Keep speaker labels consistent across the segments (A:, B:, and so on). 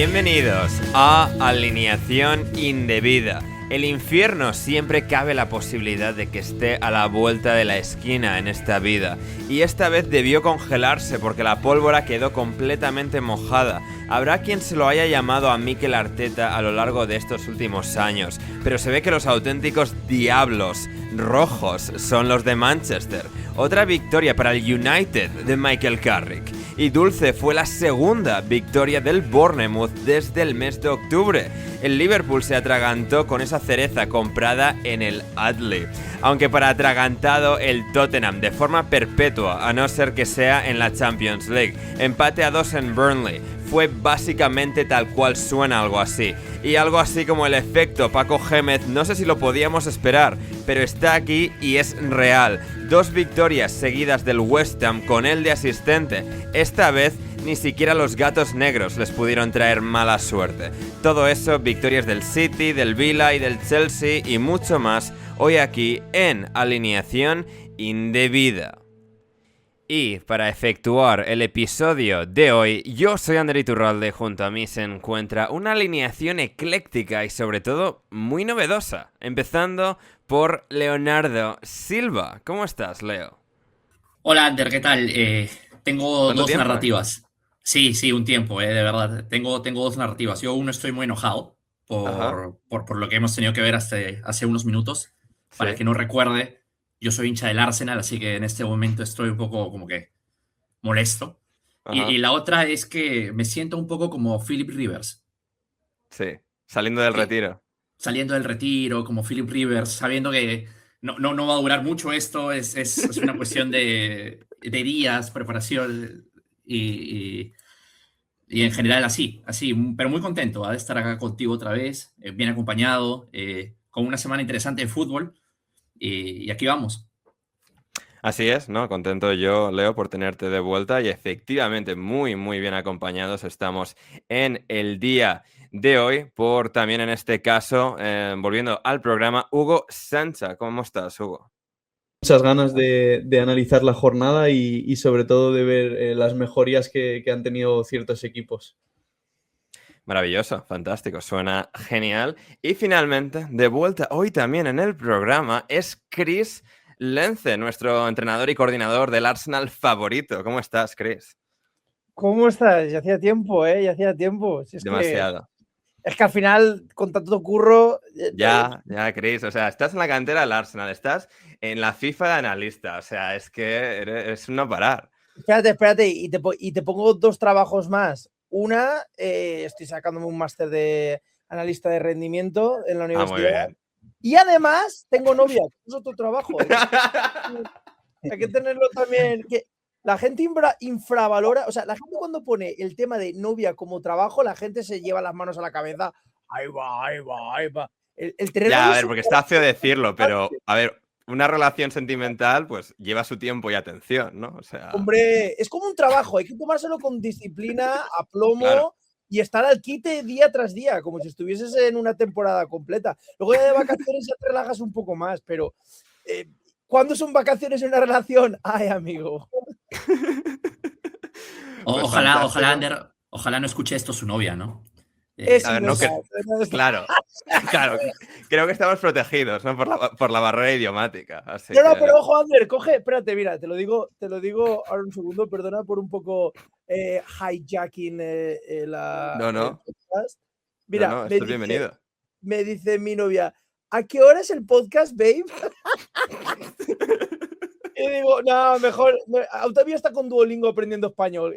A: Bienvenidos a Alineación Indebida. El infierno siempre cabe la posibilidad de que esté a la vuelta de la esquina en esta vida. Y esta vez debió congelarse porque la pólvora quedó completamente mojada. Habrá quien se lo haya llamado a Mikel Arteta a lo largo de estos últimos años, pero se ve que los auténticos diablos rojos son los de Manchester. Otra victoria para el United de Michael Carrick. Y dulce fue la segunda victoria del Bournemouth desde el mes de octubre. El Liverpool se atragantó con esa cereza comprada en el Adley. Aunque para atragantado el Tottenham de forma perpetua, a no ser que sea en la Champions League. Empate a 2 en Burnley. Fue básicamente tal cual suena algo así. Y algo así como el efecto Paco Gémez, no sé si lo podíamos esperar, pero está aquí y es real. 2 victorias seguidas del West Ham con él de asistente. Esta vez ni siquiera los gatos negros les pudieron traer mala suerte. Todo eso, victorias del City, del Villa y del Chelsea y mucho más, hoy aquí en Alineación Indebida. Y para efectuar el episodio de hoy, yo soy Ander Iturralde, junto a mí se encuentra una alineación ecléctica y sobre todo muy novedosa, empezando por Leonardo Silva. ¿Cómo estás, Leo?
B: Hola, Ander, ¿qué tal? Tengo
A: ¿Cuánto
B: dos
A: tiempo?
B: narrativas. Sí, un tiempo, de verdad. Tengo dos narrativas. Yo uno estoy muy enojado
A: Ajá,
B: por lo que hemos tenido que ver hace unos minutos. Para el
A: sí,
B: que no recuerde, yo soy hincha del Arsenal, así que en este momento estoy un poco como que molesto. Y
A: ajá,
B: la otra es que me siento un poco como Philip Rivers,
A: sí, saliendo del
B: que,
A: retiro.
B: saliendo del retiro, como Philip Rivers, sabiendo que no va a durar mucho esto, es una cuestión de días, preparación y, y en general así, pero muy contento de estar acá contigo otra vez, bien acompañado, con una semana interesante de fútbol y aquí vamos.
A: Así es, ¿no? Contento yo, Leo, por tenerte de vuelta y efectivamente muy, muy bien acompañados estamos en el día de hoy por también en este caso, volviendo al programa, Hugo Sancha. ¿Cómo estás, Hugo?
C: Muchas ganas de analizar la jornada y sobre todo de ver las mejorías que han tenido ciertos equipos.
A: Maravilloso, fantástico, suena genial. Y finalmente, de vuelta hoy también en el programa, es Chris Lence, nuestro entrenador y coordinador del Arsenal favorito. ¿Cómo estás, Chris?
D: ¿Cómo estás? Ya hacía tiempo, ¿eh? Ya hacía tiempo. Si
A: Demasiado.
D: es que al final, con tanto curro...
A: Ya, Chris, o sea, estás en la cantera del Arsenal, estás en la FIFA de analista, o sea, es que eres un no parar.
D: Espérate, y te pongo 2 trabajos más. Una, estoy sacándome un máster de analista de rendimiento en la
A: Ah, muy
D: universidad.
A: bien.
D: Y además, tengo novia, que es otro trabajo. Hay que tenerlo también. Que la gente infravalora, o sea, la gente cuando pone el tema de novia como trabajo, la gente se lleva las manos a la cabeza. Ahí va, ahí va, ahí va. El tener
A: Ya,
D: novia
A: a
D: es
A: ver,
D: un
A: porque está feo decirlo,
D: importante.
A: pero, a ver, una relación sentimental, pues lleva su tiempo y atención, ¿no? O sea,
D: Hombre, es como un trabajo, hay que tomárselo con disciplina,
A: claro.
D: aplomo y estar al quite día tras día, como si estuvieses en una temporada completa. Luego ya de vacaciones ya te relajas un poco más, pero eh, ¿cuándo son vacaciones en una relación? Ay, amigo.
A: Pues
B: Ojalá,
A: fantástico.
B: Ander, ojalá no escuche esto su novia, ¿no?
D: Es
A: A ver, no que...
D: importante.
A: Claro, claro, creo que estamos protegidos, ¿no? Por la barrera idiomática, así
D: No,
A: que...
D: pero ojo, Ander, coge, espérate, mira, te lo digo ahora un segundo, perdona por un poco hijacking
A: No,
D: el
A: no,
D: podcast.
A: no,
D: Mira,
A: no, esto es bienvenido.
D: me dice mi novia, ¿a qué hora es el podcast, babe? Y digo, no, mejor, todavía está con Duolingo aprendiendo español.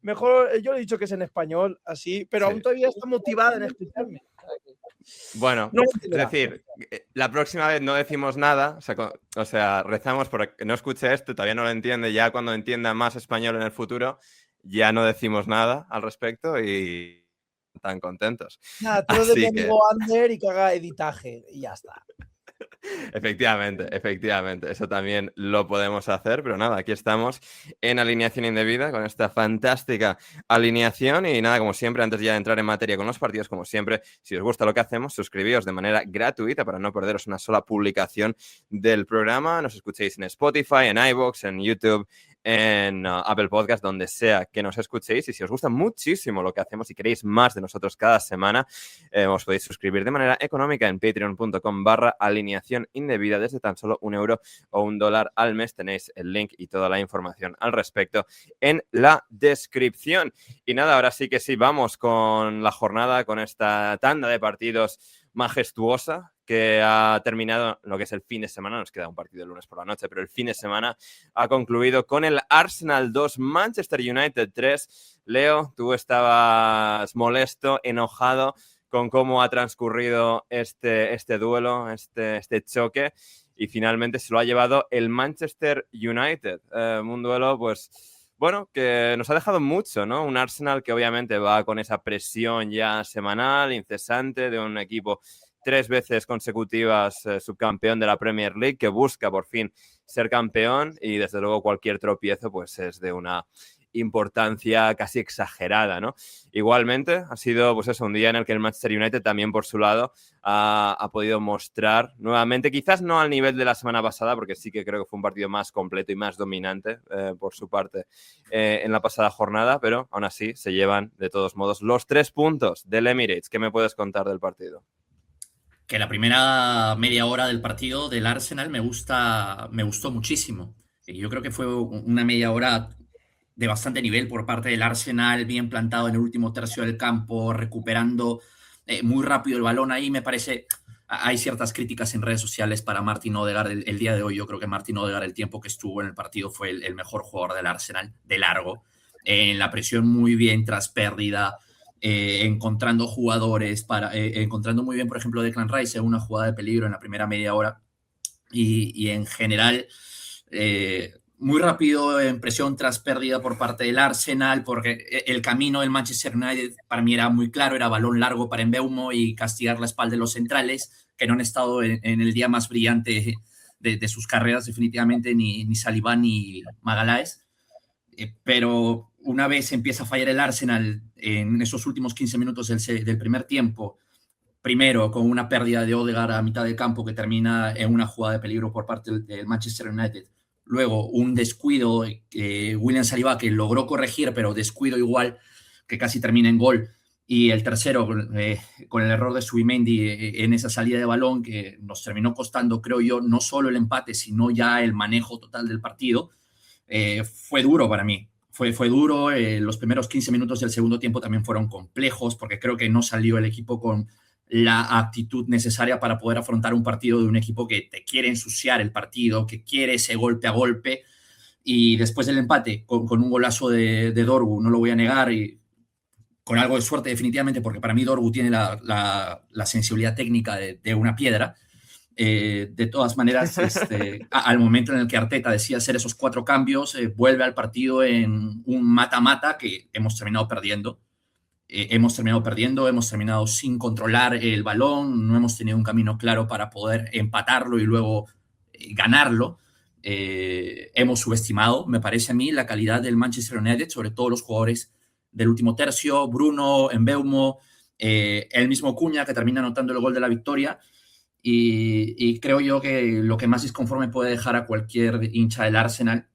D: Mejor, yo le he dicho que es en español, así, pero
A: Sí.
D: aún todavía está motivada en escucharme.
A: Bueno,
D: No lo
A: es
D: entenderá.
A: decir, la próxima vez no decimos nada, o sea, rezamos por que no escuche esto, todavía no lo entiende, ya cuando entienda más español en el futuro, ya no decimos nada al respecto y tan contentos.
D: Nada, tú lo de mi
A: Así que...
D: amigo Ander y que haga editaje y ya está.
A: Efectivamente, eso también lo podemos hacer, pero nada, aquí estamos en alineación indebida con esta fantástica alineación y nada, como siempre, antes ya de entrar en materia con los partidos, como siempre, si os gusta lo que hacemos, suscribíos de manera gratuita para no perderos una sola publicación del programa, nos escuchéis en Spotify, en iVoox, en YouTube, en Apple Podcast, donde sea que nos escuchéis. Y si os gusta muchísimo lo que hacemos y queréis más de nosotros cada semana, os podéis suscribir de manera económica en patreon.com/alineación indebida desde tan solo €1 o $1 al mes. Tenéis el link y toda la información al respecto en la descripción. Y nada, ahora sí que sí, vamos con la jornada, con esta tanda de partidos majestuosa que ha terminado lo que es el fin de semana. Nos queda un partido el lunes por la noche, pero el fin de semana ha concluido con el Arsenal 2, Manchester United 3. Leo, tú estabas molesto, enojado con cómo ha transcurrido este duelo, este choque, y finalmente se lo ha llevado el Manchester United. Un duelo, pues, bueno, que nos ha dejado mucho, ¿no? Un Arsenal que obviamente va con esa presión ya semanal, incesante, de un equipo 3 veces consecutivas subcampeón de la Premier League, que busca por fin ser campeón, y desde luego cualquier tropiezo pues es de una importancia casi exagerada, ¿no? Igualmente ha sido pues eso, un día en el que el Manchester United también por su lado ha podido mostrar nuevamente, quizás no al nivel de la semana pasada, porque sí que creo que fue un partido más completo y más dominante por su parte en la pasada jornada, pero aún así se llevan de todos modos los 3 puntos del Emirates. ¿Qué me puedes contar del partido?
B: Que la primera media hora del partido del Arsenal me gustó muchísimo. Yo creo que fue una media hora de bastante nivel por parte del Arsenal, bien plantado en el último tercio del campo, recuperando muy rápido el balón. Ahí me parece, hay ciertas críticas en redes sociales para Martin Odegaard el día de hoy. Yo creo que Martin Odegaard, el tiempo que estuvo en el partido, fue el mejor jugador del Arsenal, de largo. En la presión muy bien tras pérdida, encontrando jugadores, encontrando muy bien, por ejemplo, Declan Rice en una jugada de peligro en la primera media hora, y en general muy rápido en presión tras pérdida por parte del Arsenal, porque el camino del Manchester United para mí era muy claro, era balón largo para Mbeumo y castigar la espalda de los centrales, que no han estado en el día más brillante de sus carreras definitivamente, ni Saliba ni Magalhaes. Pero una vez empieza a fallar el Arsenal en esos últimos 15 minutos del primer tiempo, primero con una pérdida de Odegaard a mitad de campo que termina en una jugada de peligro por parte del Manchester United, luego un descuido William Saliba que logró corregir, pero descuido igual que casi termina en gol, y el tercero con el error de Zubimendi en esa salida de balón que nos terminó costando, creo yo, no solo el empate, sino ya el manejo total del partido. Fue duro para mí. Fue duro. Los primeros 15 minutos del segundo tiempo también fueron complejos, porque creo que no salió el equipo con la actitud necesaria para poder afrontar un partido de un equipo que te quiere ensuciar el partido, que quiere ese golpe a golpe. Y después del empate, con un golazo de Dorgu, no lo voy a negar, y con algo de suerte definitivamente, porque para mí Dorgu tiene la sensibilidad técnica de una piedra. De todas maneras, al momento en el que Arteta decide hacer esos 4 cambios, vuelve al partido en un mata-mata que hemos terminado perdiendo. Hemos terminado sin controlar el balón, no hemos tenido un camino claro para poder empatarlo y luego ganarlo. Hemos subestimado, me parece a mí, la calidad del Manchester United, sobre todo los jugadores del último tercio, Bruno, Mbeumo, el mismo Cunha, que termina anotando el gol de la victoria. Y creo yo que lo que más disconforme puede dejar a cualquier hincha del Arsenal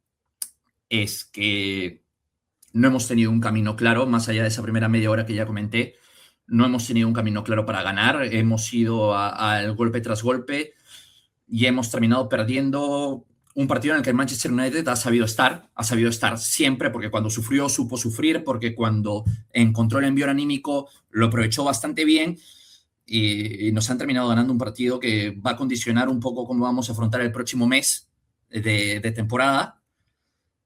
B: es que no hemos tenido un camino claro, más allá de esa primera media hora que ya comenté. No hemos tenido un camino claro para ganar, hemos ido al golpe tras golpe y hemos terminado perdiendo un partido en el que el Manchester United ha sabido estar siempre, porque cuando sufrió supo sufrir, porque cuando encontró el envío anímico lo aprovechó bastante bien. Y nos han terminado ganando un partido que va a condicionar un poco cómo vamos a afrontar el próximo mes de temporada,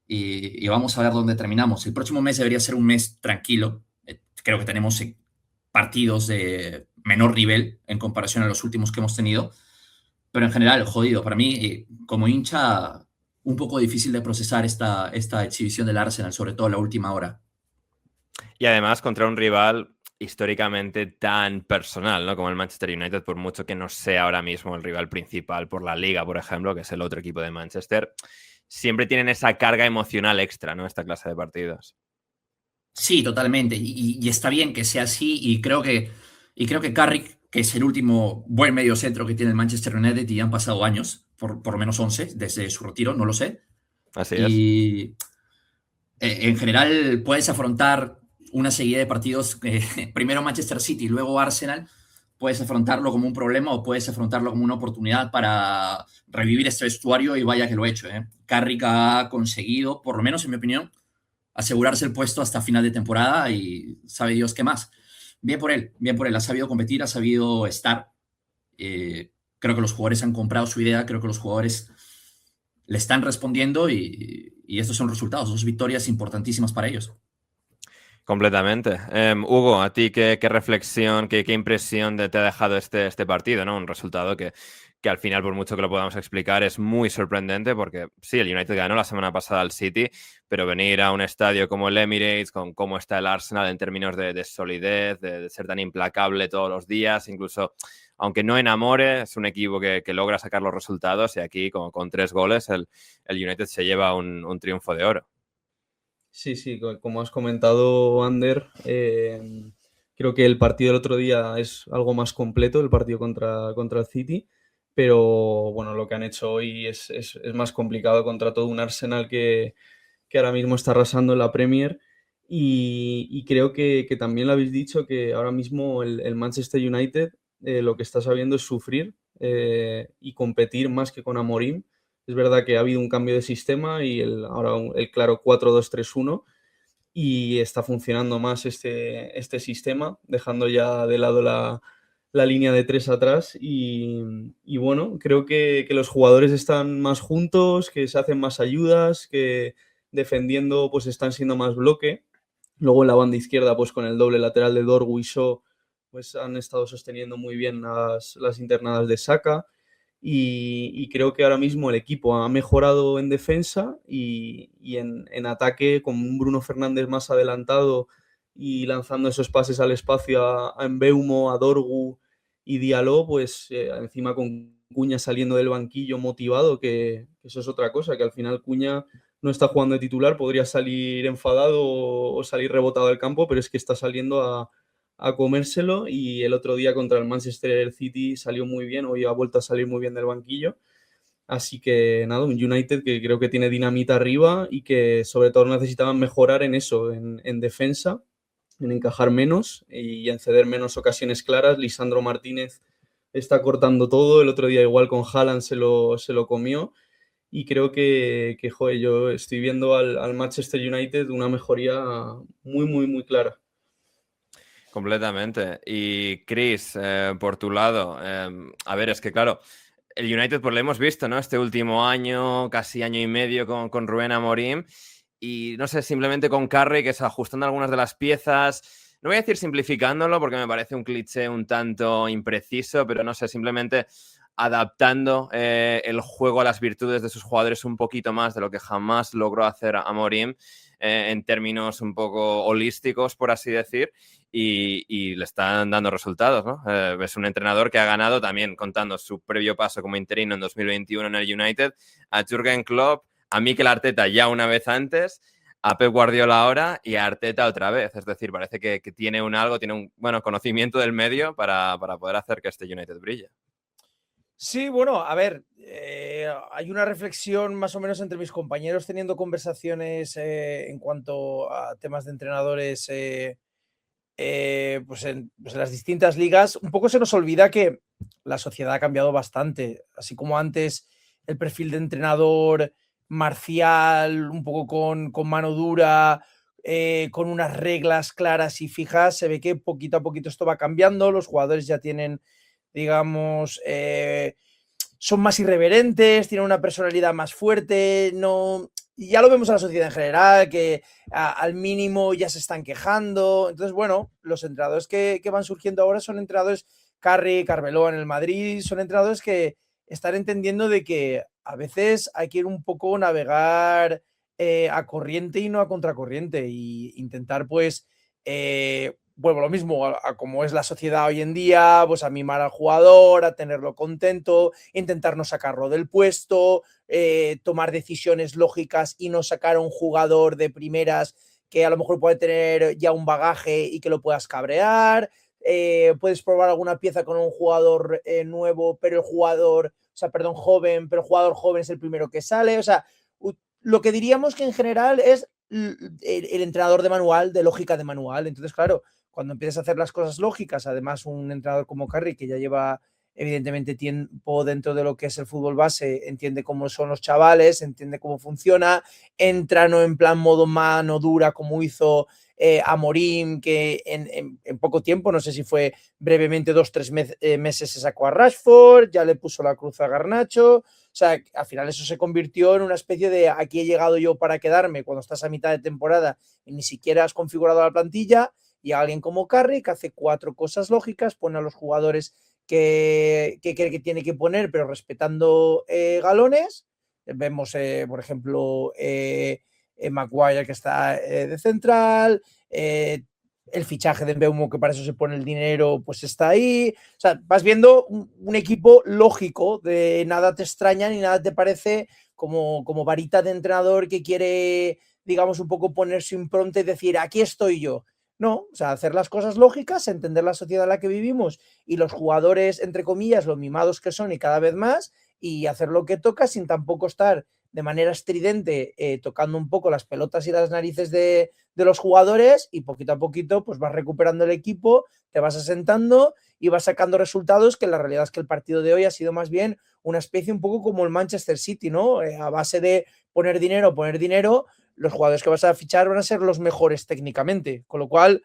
B: y vamos a ver dónde terminamos. El próximo mes debería ser un mes tranquilo. Creo que tenemos partidos de menor nivel en comparación a los últimos que hemos tenido, pero en general, jodido. Para mí, como hincha, un poco difícil de procesar esta exhibición del Arsenal, sobre todo en la última hora.
A: Y además contra un rival históricamente tan personal, ¿no? Como el Manchester United, por mucho que no sea ahora mismo el rival principal por la Liga, por ejemplo, que es el otro equipo de Manchester, siempre tienen esa carga emocional extra, ¿no? Esta clase de partidos.
B: Sí, totalmente. Y está bien que sea así, y creo que Carrick, que es el último buen mediocentro que tiene el Manchester United, y han pasado años, por lo menos 11, desde su retiro, no lo sé.
A: Así es.
B: En general, puedes afrontar una serie de partidos, primero Manchester City, luego Arsenal, puedes afrontarlo como un problema o puedes afrontarlo como una oportunidad para revivir este vestuario y vaya que lo he hecho. Carrick ha conseguido, por lo menos en mi opinión, asegurarse el puesto hasta final de temporada y sabe Dios qué más. Bien por él, ha sabido competir, ha sabido estar. Creo que los jugadores han comprado su idea, creo que los jugadores le están respondiendo y estos son resultados, dos victorias importantísimas para ellos.
A: Completamente. Hugo, ¿a ti qué reflexión, qué impresión te ha dejado este partido, ¿no? Un resultado que al final, por mucho que lo podamos explicar, es muy sorprendente porque sí, el United ganó la semana pasada al City, pero venir a un estadio como el Emirates, con cómo está el Arsenal en términos de solidez, de ser tan implacable todos los días, incluso aunque no enamore, es un equipo que logra sacar los resultados y aquí con 3 goles el United se lleva un triunfo de oro.
C: Sí, como has comentado, Ander, creo que el partido del otro día es algo más completo, el partido contra el City, pero bueno, lo que han hecho hoy es más complicado contra todo un Arsenal que ahora mismo está arrasando en la Premier y creo que también lo habéis dicho, que ahora mismo el Manchester United lo que está sabiendo es sufrir y competir más que con Amorim. Es verdad que ha habido un cambio de sistema y ahora el claro 4-2-3-1 y está funcionando más este sistema, dejando ya de lado la línea de 3 atrás y bueno, creo que los jugadores están más juntos, que se hacen más ayudas, que defendiendo pues están siendo más bloque. Luego en la banda izquierda pues con el doble lateral de Dorgu y Shaw pues han estado sosteniendo muy bien las internadas de Saka. Y creo que ahora mismo el equipo ha mejorado en defensa y en ataque con un Bruno Fernández más adelantado y lanzando esos pases al espacio a Mbeumo, a Dorgu y Diallo, pues encima con Cuña saliendo del banquillo motivado, que eso es otra cosa, que al final Cuña no está jugando de titular, podría salir enfadado o salir rebotado del campo, pero es que está saliendo a comérselo y el otro día contra el Manchester City salió muy bien, hoy ha vuelto a salir muy bien del banquillo. Así que nada, un United que creo que tiene dinamita arriba y que sobre todo necesitaban mejorar en eso, en defensa, en encajar menos y en ceder menos ocasiones claras. Lisandro Martínez está cortando todo, el otro día igual con Haaland se lo comió y creo que joder, yo estoy viendo al Manchester United una mejoría muy clara.
A: Completamente. Y Chris, por tu lado, a ver, es que claro, el United pues lo hemos visto, ¿no? Este último año, casi año y medio con Rubén Amorim y no sé, simplemente con Carrick, que es ajustando algunas de las piezas. No voy a decir simplificándolo porque me parece un cliché un tanto impreciso, pero no sé, simplemente adaptando el juego a las virtudes de sus jugadores un poquito más de lo que jamás logró hacer Amorim en términos un poco holísticos, por así decir, y le están dando resultados, ¿no? Es un entrenador que ha ganado también, contando su previo paso como interino en 2021 en el United, a Jürgen Klopp, a Mikel Arteta ya una vez antes, a Pep Guardiola ahora y a Arteta otra vez. Es decir, parece que tiene tiene un bueno, conocimiento del medio para poder hacer que este United brille.
D: Sí, bueno, a ver, hay una reflexión más o menos entre mis compañeros teniendo conversaciones en cuanto a temas de entrenadores pues en las distintas ligas. Un poco se nos olvida que la sociedad ha cambiado bastante, así como antes el perfil de entrenador marcial, un poco con mano dura, con unas reglas claras y fijas, se ve que poquito a poquito esto va cambiando, los jugadores ya tienen, digamos, son más irreverentes, tienen una personalidad más fuerte, no, ya lo vemos en la sociedad en general, que al mínimo ya se están quejando. Entonces, bueno, los entrenadores que van surgiendo ahora son entrenadores, Carrick, Arbeloa en el Madrid, son entrenadores que están entendiendo de que a veces hay que ir un poco navegar a corriente y no a contracorriente y intentar pues vuelvo lo mismo a cómo es la sociedad hoy en día, pues a mimar al jugador, a tenerlo contento, intentar no sacarlo del puesto, tomar decisiones lógicas y no sacar a un jugador de primeras que a lo mejor puede tener ya un bagaje y que lo puedas cabrear. Puedes probar alguna pieza con un jugador nuevo, pero joven, pero el jugador joven es el primero que sale. O sea, lo que diríamos que en general es el entrenador de manual, de lógica de manual. Entonces, claro, cuando empiezas a hacer las cosas lógicas, además un entrenador como Carrick, que ya lleva evidentemente tiempo dentro de lo que es el fútbol base, entiende cómo son los chavales, entiende cómo funciona, entra no en plan modo mano dura como hizo Amorim, que en poco tiempo, no sé si fue brevemente 2-3 meses, se sacó a Rashford, ya le puso la cruz a Garnacho. O sea, al final eso se convirtió en una especie de aquí he llegado yo para quedarme cuando estás a mitad de temporada y ni siquiera has configurado la plantilla, y alguien como Carrick hace 4 cosas lógicas, pone a los jugadores que tiene que poner, pero respetando galones. Vemos, por ejemplo, Maguire, que está de central, el fichaje de Mbeumo, que para eso se pone el dinero, pues está ahí. O sea, vas viendo un equipo lógico, de nada te extraña ni nada te parece como varita de entrenador que quiere, digamos, un poco poner su impronta y decir, aquí estoy yo. No, o sea, hacer las cosas lógicas, entender la sociedad en la que vivimos y los jugadores, entre comillas, los mimados que son y cada vez más, y hacer lo que toca sin tampoco estar de manera estridente tocando un poco las pelotas y las narices de los jugadores, y poquito a poquito pues vas recuperando el equipo, te vas asentando y vas sacando resultados, que la realidad es que el partido de hoy ha sido más bien una especie un poco como el Manchester City, ¿no? A base de poner dinero, los jugadores que vas a fichar van a ser los mejores técnicamente, con lo cual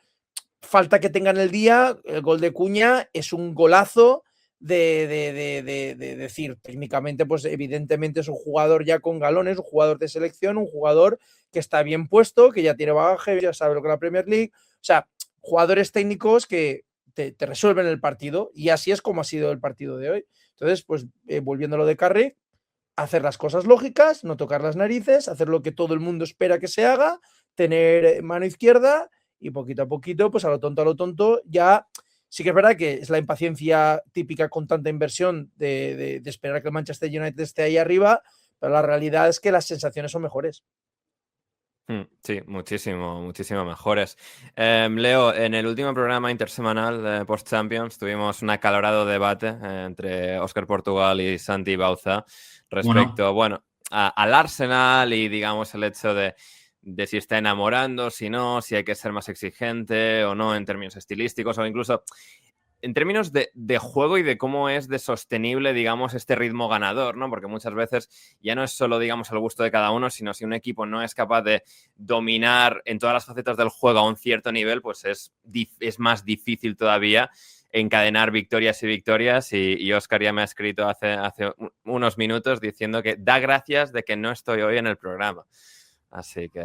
D: falta que tengan el día. El gol de Cuña es un golazo de decir, técnicamente, pues evidentemente es un jugador ya con galones, un jugador de selección, un jugador que está bien puesto, que ya tiene bagaje, ya sabe lo que es la Premier League. O sea, jugadores técnicos que te resuelven el partido, y así es como ha sido el partido de hoy. Entonces, pues volviendo a lo de Carrick, hacer las cosas lógicas, no tocar las narices, hacer lo que todo el mundo espera que se haga, tener mano izquierda, y poquito a poquito, pues a lo tonto, ya sí que es verdad que es la impaciencia típica con tanta inversión de esperar que el Manchester United esté ahí arriba, pero la realidad es que las sensaciones son mejores.
A: Sí, muchísimo mejores. Leo, en el último programa intersemanal de Post Champions tuvimos un acalorado debate entre Óscar Portugal y Santi Bauza respecto, al Arsenal y, digamos, el hecho de si está enamorando, si no, si hay que ser más exigente o no en términos estilísticos, o incluso en términos de juego y de cómo es de sostenible, digamos, este ritmo ganador, ¿no? Porque muchas veces ya no es solo, digamos, al gusto de cada uno, sino si un equipo no es capaz de dominar en todas las facetas del juego a un cierto nivel, pues es más difícil todavía encadenar victorias y victorias. Y Óscar ya me ha escrito hace unos minutos diciendo que da gracias de que no estoy hoy en el programa. Así que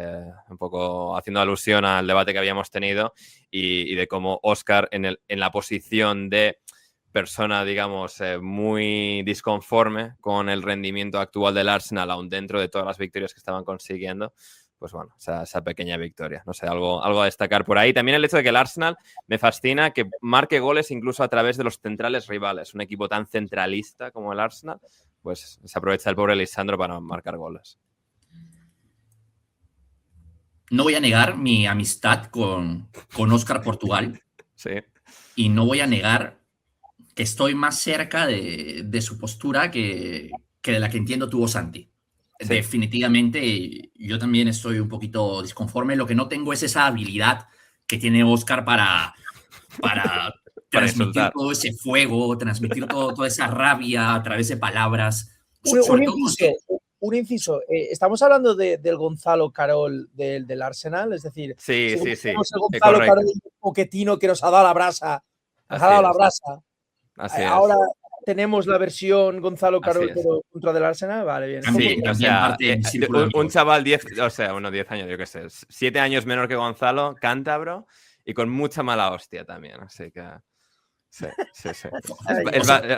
A: un poco haciendo alusión al debate que habíamos tenido y de cómo Óscar en la posición de persona, digamos, muy disconforme con el rendimiento actual del Arsenal, aún dentro de todas las victorias que estaban consiguiendo, pues bueno, esa pequeña victoria. No sé, algo a destacar por ahí. También el hecho de que el Arsenal me fascina que marque goles incluso a través de los centrales rivales. Un equipo tan centralista como el Arsenal, pues se aprovecha el pobre Lisandro para marcar goles.
B: No voy a negar mi amistad con Óscar Portugal.
A: Sí.
B: Y no voy a negar que estoy más cerca de su postura que de la que entiendo tuvo Santi. Sí. Definitivamente, yo también estoy un poquito disconforme. Lo que no tengo es esa habilidad que tiene Óscar para transmitir todo ese fuego, transmitir toda esa rabia a través de palabras.
D: Un inciso, estamos hablando del Gonzalo Carol del Arsenal, es decir,
A: sí.
D: El Gonzalo Carol Pochettino que nos ha dado la brasa. Ahora tenemos la versión Gonzalo Carol pero contra del Arsenal, vale, bien.
A: Sí, o sea, un chaval 10 años, yo qué sé, 7 años menor que Gonzalo, cántabro y con mucha mala hostia también, así que... Sí.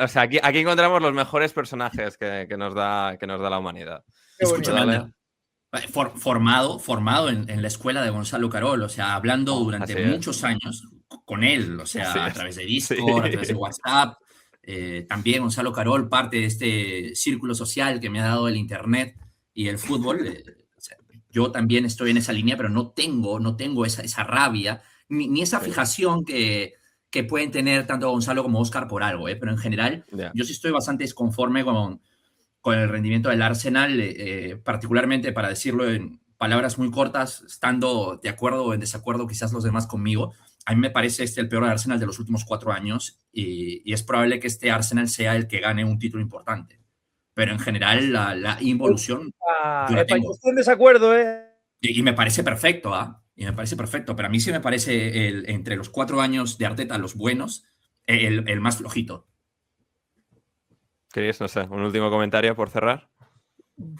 A: O sea, aquí encontramos los mejores personajes que nos da la humanidad.
B: Escúchame, formado en la escuela de Gonzalo Carol, o sea, hablando durante muchos años con él, o sea, a través de Discord, a través de WhatsApp. También Gonzalo Carol, parte de este círculo social que me ha dado el internet y el fútbol. O sea, yo también estoy en esa línea, pero no tengo esa rabia, ni esa fijación que pueden tener tanto Gonzalo como Óscar por algo, pero en general yo sí estoy bastante desconforme con el rendimiento del Arsenal, particularmente, para decirlo palabras muy cortas, estando de acuerdo o en desacuerdo quizás los demás conmigo, a mí me parece el peor Arsenal de los últimos 4 años y es probable que este Arsenal sea el que gane un título importante. Pero en general la involución yo la
D: Epa, yo
B: tengo.
D: estoy en desacuerdo, ¿eh?
B: Y me parece perfecto, ¿ah? Y me parece perfecto. Pero a mí sí me parece entre los 4 años de Arteta, los buenos, el más flojito.
A: Chris, no sé, un último comentario por cerrar.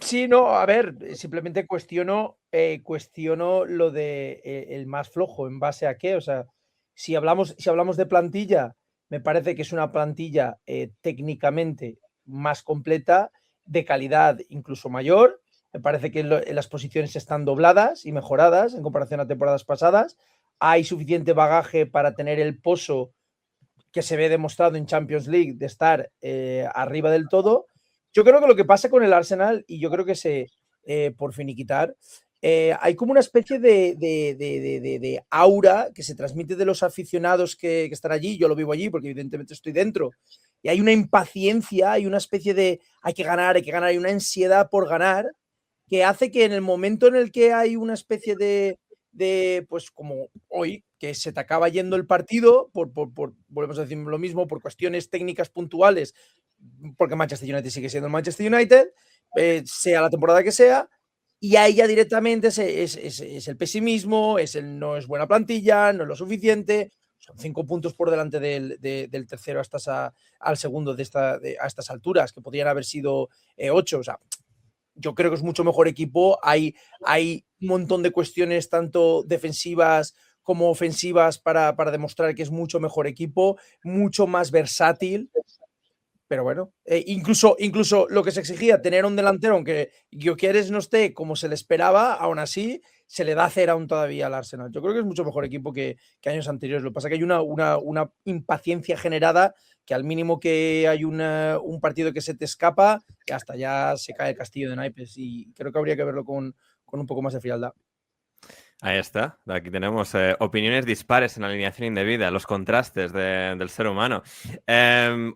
D: Sí, no, a ver, simplemente cuestiono lo de el más flojo, ¿en base a qué? O sea, si hablamos de plantilla, me parece que es una plantilla técnicamente más completa, de calidad incluso mayor. Me parece que las posiciones están dobladas y mejoradas en comparación a temporadas pasadas. Hay suficiente bagaje para tener el pozo que se ve demostrado en Champions League de estar arriba del todo. Yo creo que lo que pasa con el Arsenal, y yo creo que por finiquitar, hay como una especie de aura que se transmite de los aficionados que están allí. Yo lo vivo allí porque evidentemente estoy dentro. Y hay una impaciencia, hay una especie de hay que ganar, hay una ansiedad por ganar que hace que en el momento en el que hay una especie pues como hoy, que se te acaba yendo el partido, volvemos a decir lo mismo, por cuestiones técnicas puntuales, porque Manchester United sigue siendo el Manchester United, sea la temporada que sea, y ahí ya directamente es el pesimismo, no es buena plantilla, no es lo suficiente, son 5 puntos por delante del tercero al segundo a estas alturas, que podrían haber sido 8, o sea, yo creo que es mucho mejor equipo. Hay un montón de cuestiones, tanto defensivas como ofensivas, para demostrar que es mucho mejor equipo, mucho más versátil. Pero bueno, incluso lo que se exigía, tener un delantero, aunque Gyökeres no esté como se le esperaba, aún así se le da cera aún todavía al Arsenal. Yo creo que es mucho mejor equipo que años anteriores. Lo que pasa es que hay una impaciencia generada, que al mínimo que hay un partido que se te escapa, que hasta ya se cae el castillo de naipes. Y creo que habría que verlo con un poco más de frialdad.
A: Ahí está, aquí tenemos opiniones dispares en alineación indebida, los contrastes del ser humano.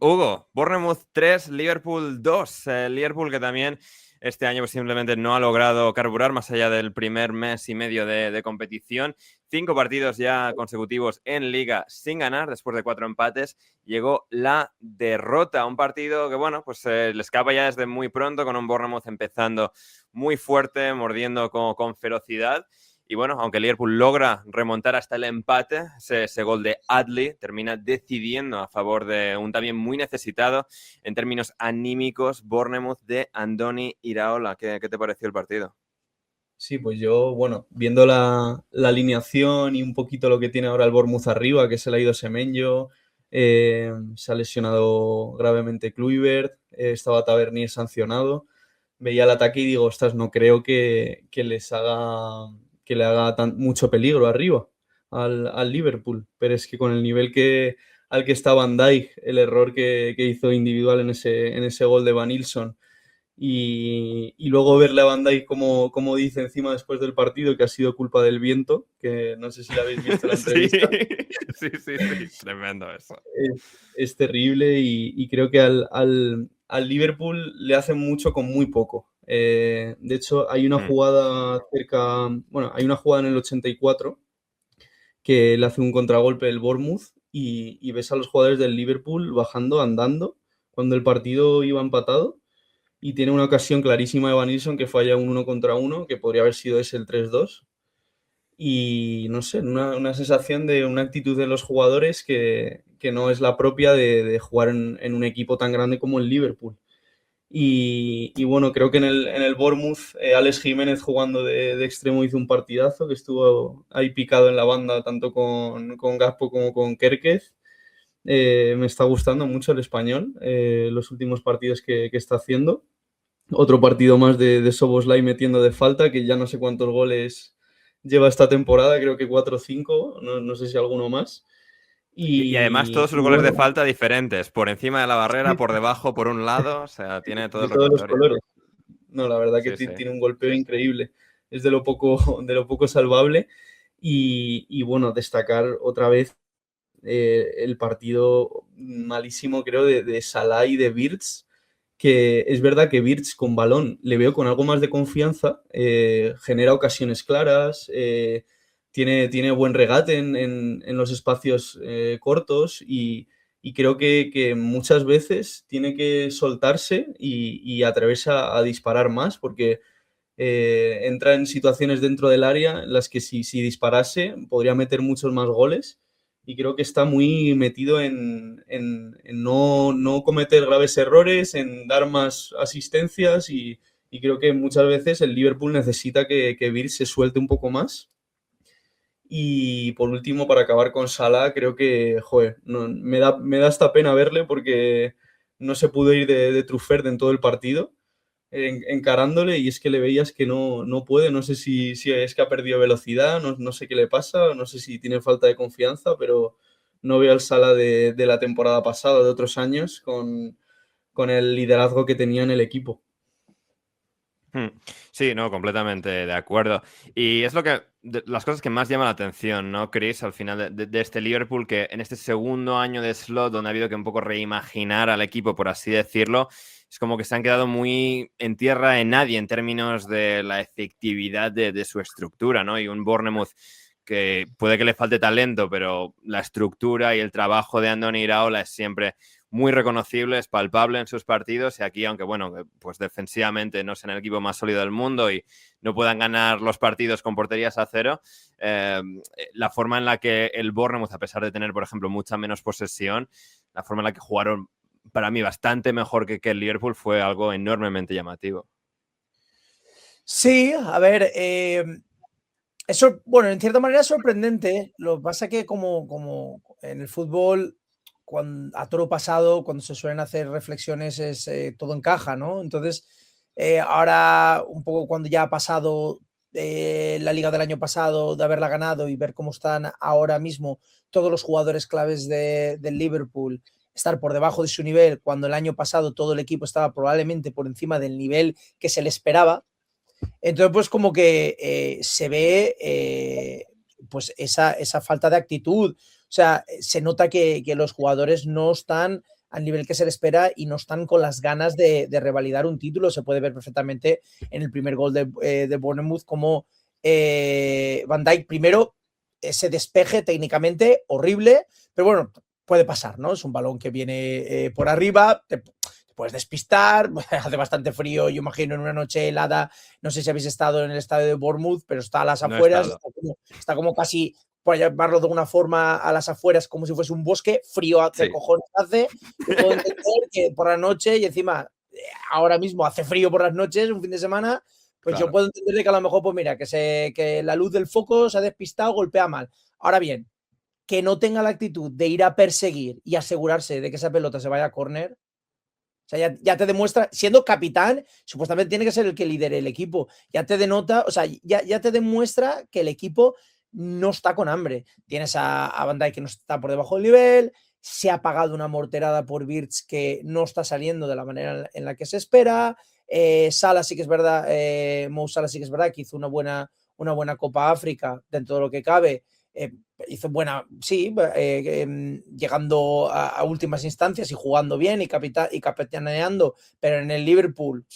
A: Hugo, Bournemouth 3, Liverpool 2. Liverpool que también este año pues, simplemente no ha logrado carburar más allá del primer mes y medio de competición. 5 partidos ya consecutivos en Liga sin ganar, después de 4 empates. Llegó la derrota, un partido que, bueno, pues le escapa ya desde muy pronto, con un Bournemouth empezando muy fuerte, mordiendo con ferocidad. Y bueno, aunque Liverpool logra remontar hasta el empate, ese gol de Adli termina decidiendo a favor de un también muy necesitado en términos anímicos Bournemouth de Andoni Iraola. ¿Qué te pareció el partido?
C: Sí, pues yo, bueno, viendo la alineación y un poquito lo que tiene ahora el Bournemouth arriba, que se le ha ido Semenyo, se ha lesionado gravemente Kluivert, estaba Tavernier sancionado, veía el ataque y digo, ostras, no creo que le haga mucho peligro arriba al Liverpool, pero es que con el nivel al que está Van Dijk, el error que hizo individual en ese gol de Van Nilsson, y luego verle a Van Dijk como dice encima después del partido que ha sido culpa del viento, que no sé si la habéis visto en la entrevista.
A: Sí, tremendo eso.
C: Es terrible y creo que al Liverpool le hacen mucho con muy poco. De hecho, hay una jugada hay una jugada en el 84 que le hace un contragolpe el Bournemouth y ves a los jugadores del Liverpool bajando, andando, cuando el partido iba empatado, y tiene una ocasión clarísima de Van Nilsson que falla un 1 contra 1, que podría haber sido ese el 3-2. Y no sé, una sensación de una actitud de los jugadores que no es la propia de jugar en un equipo tan grande como el Liverpool. Y bueno, creo que en el Bournemouth, Alex Jiménez jugando de extremo hizo un partidazo, que estuvo ahí picado en la banda tanto con Gakpo como con Kerkez. Me está gustando mucho el español, los últimos partidos que está haciendo. Otro partido más de Szoboszlai metiendo de falta, que ya no sé cuántos goles lleva esta temporada, creo que 4 o 5, no sé si alguno más.
A: Y además todos sus goles
C: bueno,
A: de falta diferentes, por encima de la barrera, por debajo, por un lado, o sea, tiene todo
C: de
A: el
C: todos los
A: repertorio.
C: colores. No, la verdad que
A: Sí.
C: tiene un golpeo increíble. Es de lo poco salvable. Y bueno, destacar otra vez el partido malísimo, creo, de Salah y de Wirtz, que es verdad que Wirtz con balón le veo con algo más de confianza, genera ocasiones claras, tiene buen regate en los espacios cortos y creo que muchas veces tiene que soltarse y atreverse a disparar más porque entra en situaciones dentro del área en las que si disparase podría meter muchos más goles y creo que está muy metido en no cometer graves errores, en dar más asistencias y creo que muchas veces el Liverpool necesita que Wirtz se suelte un poco más. Y por último, para acabar con Salah, creo que, joder, me da esta pena verle porque no se pudo ir de Truffert en todo el partido encarándole y es que le veías que no puede, no sé si es que ha perdido velocidad, no sé qué le pasa, no sé si tiene falta de confianza, pero no veo al Salah de la temporada pasada, de otros años, con el liderazgo que tenía en el equipo.
A: Sí, no, completamente de acuerdo. Y es las cosas que más llaman la atención, ¿no, Chris? Al final de este Liverpool, que en este segundo año de Slot, donde ha habido que un poco reimaginar al equipo, por así decirlo, es como que se han quedado muy en tierra de nadie en términos de la efectividad de su estructura, ¿no? Y un Bournemouth que puede que le falte talento, pero la estructura y el trabajo de Andoni Iraola es siempre muy reconocible, es palpable en sus partidos y aquí, aunque bueno, pues defensivamente no sean el equipo más sólido del mundo y no puedan ganar los partidos con porterías a cero, la forma en la que el Bournemouth, a pesar de tener, por ejemplo, mucha menos posesión, la forma en la que jugaron para mí bastante mejor que el Liverpool fue algo enormemente llamativo.
D: Sí, a ver, eso, bueno, en cierta manera es sorprendente. Lo que pasa que como en el fútbol, a toro pasado, cuando se suelen hacer reflexiones, todo encaja, ¿no? Entonces, ahora, un poco cuando ya ha pasado la liga del año pasado, de haberla ganado y ver cómo están ahora mismo todos los jugadores claves del Liverpool, estar por debajo de su nivel, cuando el año pasado todo el equipo estaba probablemente por encima del nivel que se le esperaba. Entonces, pues como que se ve pues esa falta de actitud. O sea, se nota que los jugadores no están al nivel que se le espera y no están con las ganas de revalidar un título. Se puede ver perfectamente en el primer gol de Bournemouth como Van Dijk primero ese despeje técnicamente horrible, pero bueno, puede pasar, ¿no? Es un balón que viene por arriba, te puedes despistar, hace bastante frío, yo imagino en una noche helada, no sé si habéis estado en el estadio de Bournemouth, pero está a las afueras, está como casi, por llamarlo de alguna forma, a las afueras, como si fuese un bosque, frío de cojones hace, y puedo entender que por la noche, y encima ahora mismo hace frío por las noches, un fin de semana, pues claro, yo puedo entender que a lo mejor, pues mira, que la luz del foco se ha despistado, golpea mal. Ahora bien, que no tenga la actitud de ir a perseguir y asegurarse de que esa pelota se vaya a córner. O sea, ya te demuestra, siendo capitán, supuestamente tiene que ser el que lidere el equipo. Ya te denota, o sea, ya te demuestra que el equipo no está con hambre. Tienes a Van Dijk que no está por debajo del nivel, se ha pagado una morterada por Wirtz que no está saliendo de la manera en la que se espera. Salah sí que es verdad, Mo Salah sí que es verdad que hizo una buena Copa África dentro de lo que cabe. Hizo buena, sí, llegando a últimas instancias y jugando bien y capitaneando, pero en el Liverpool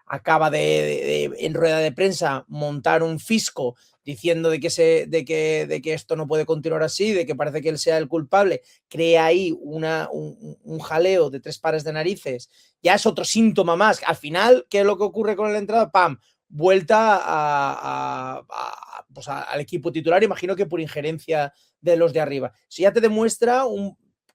D: acaba en rueda de prensa montar un fisco diciendo de que esto no puede continuar así, de que parece que él sea el culpable, crea ahí un jaleo de 3 pares de narices, ya es otro síntoma más. Al final, ¿qué es lo que ocurre con la entrada? ¡Pam! Vuelta pues al equipo titular, imagino que por injerencia de los de arriba. Si ya te demuestra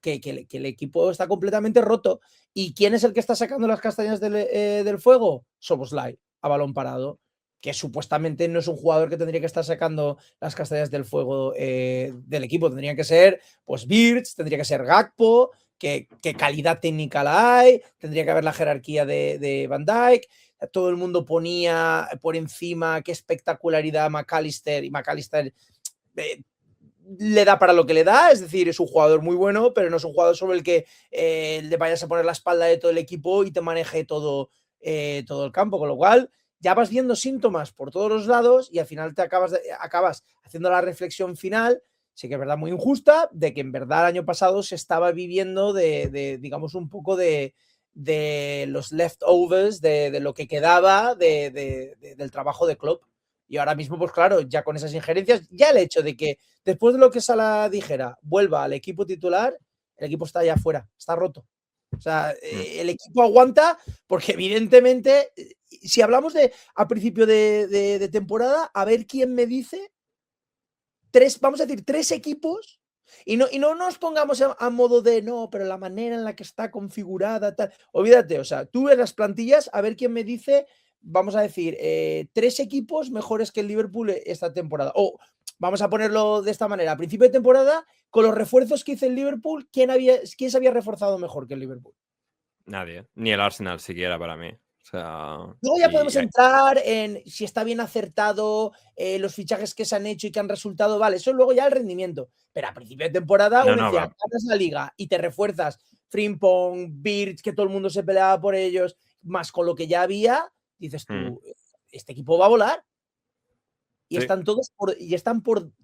D: que el equipo está completamente roto. ¿Y quién es el que está sacando las castañas del fuego? Szoboszlai, a balón parado, que supuestamente no es un jugador que tendría que estar sacando las castañas del fuego del equipo. Tendría que ser pues Wirtz, tendría que ser Gakpo, que calidad técnica la hay, tendría que haber la jerarquía de Van Dijk. Todo el mundo ponía por encima qué espectacularidad McAllister, y McAllister le da para lo que le da, es decir, es un jugador muy bueno, pero no es un jugador sobre el que le vayas a poner la espalda de todo el equipo y te maneje todo el campo, con lo cual ya vas viendo síntomas por todos los lados y al final te acabas haciendo la reflexión final, sí que es verdad muy injusta, de que en verdad el año pasado se estaba viviendo de digamos, un poco de de los leftovers, de lo que quedaba del trabajo de Klopp. Y ahora mismo, pues claro, ya con esas injerencias, ya el hecho de que después de lo que Salah dijera, vuelva al equipo titular, el equipo está ya fuera, está roto. O sea, el equipo aguanta porque evidentemente, si hablamos a principio de temporada, a ver quién me dice vamos a decir, 3 equipos y no nos pongamos a modo de no, pero la manera en la que está configurada, tal. Olvídate, o sea, tú ves las plantillas, a ver quién me dice, vamos a decir, 3 equipos mejores que el Liverpool esta temporada. O vamos a ponerlo de esta manera, a principio de temporada, con los refuerzos que hizo el Liverpool, ¿quién se había reforzado mejor que el Liverpool?
A: Nadie, ni el Arsenal siquiera para mí. O sea,
D: luego ya podemos entrar en si está bien acertado, los fichajes que se han hecho y que han resultado, vale, eso luego ya el rendimiento. Pero a principio de temporada uno decía, ganas la liga y te refuerzas Frimpong, Birch, que todo el mundo se peleaba por ellos, más con lo que ya había, dices tú, este equipo va a volar. Y están todos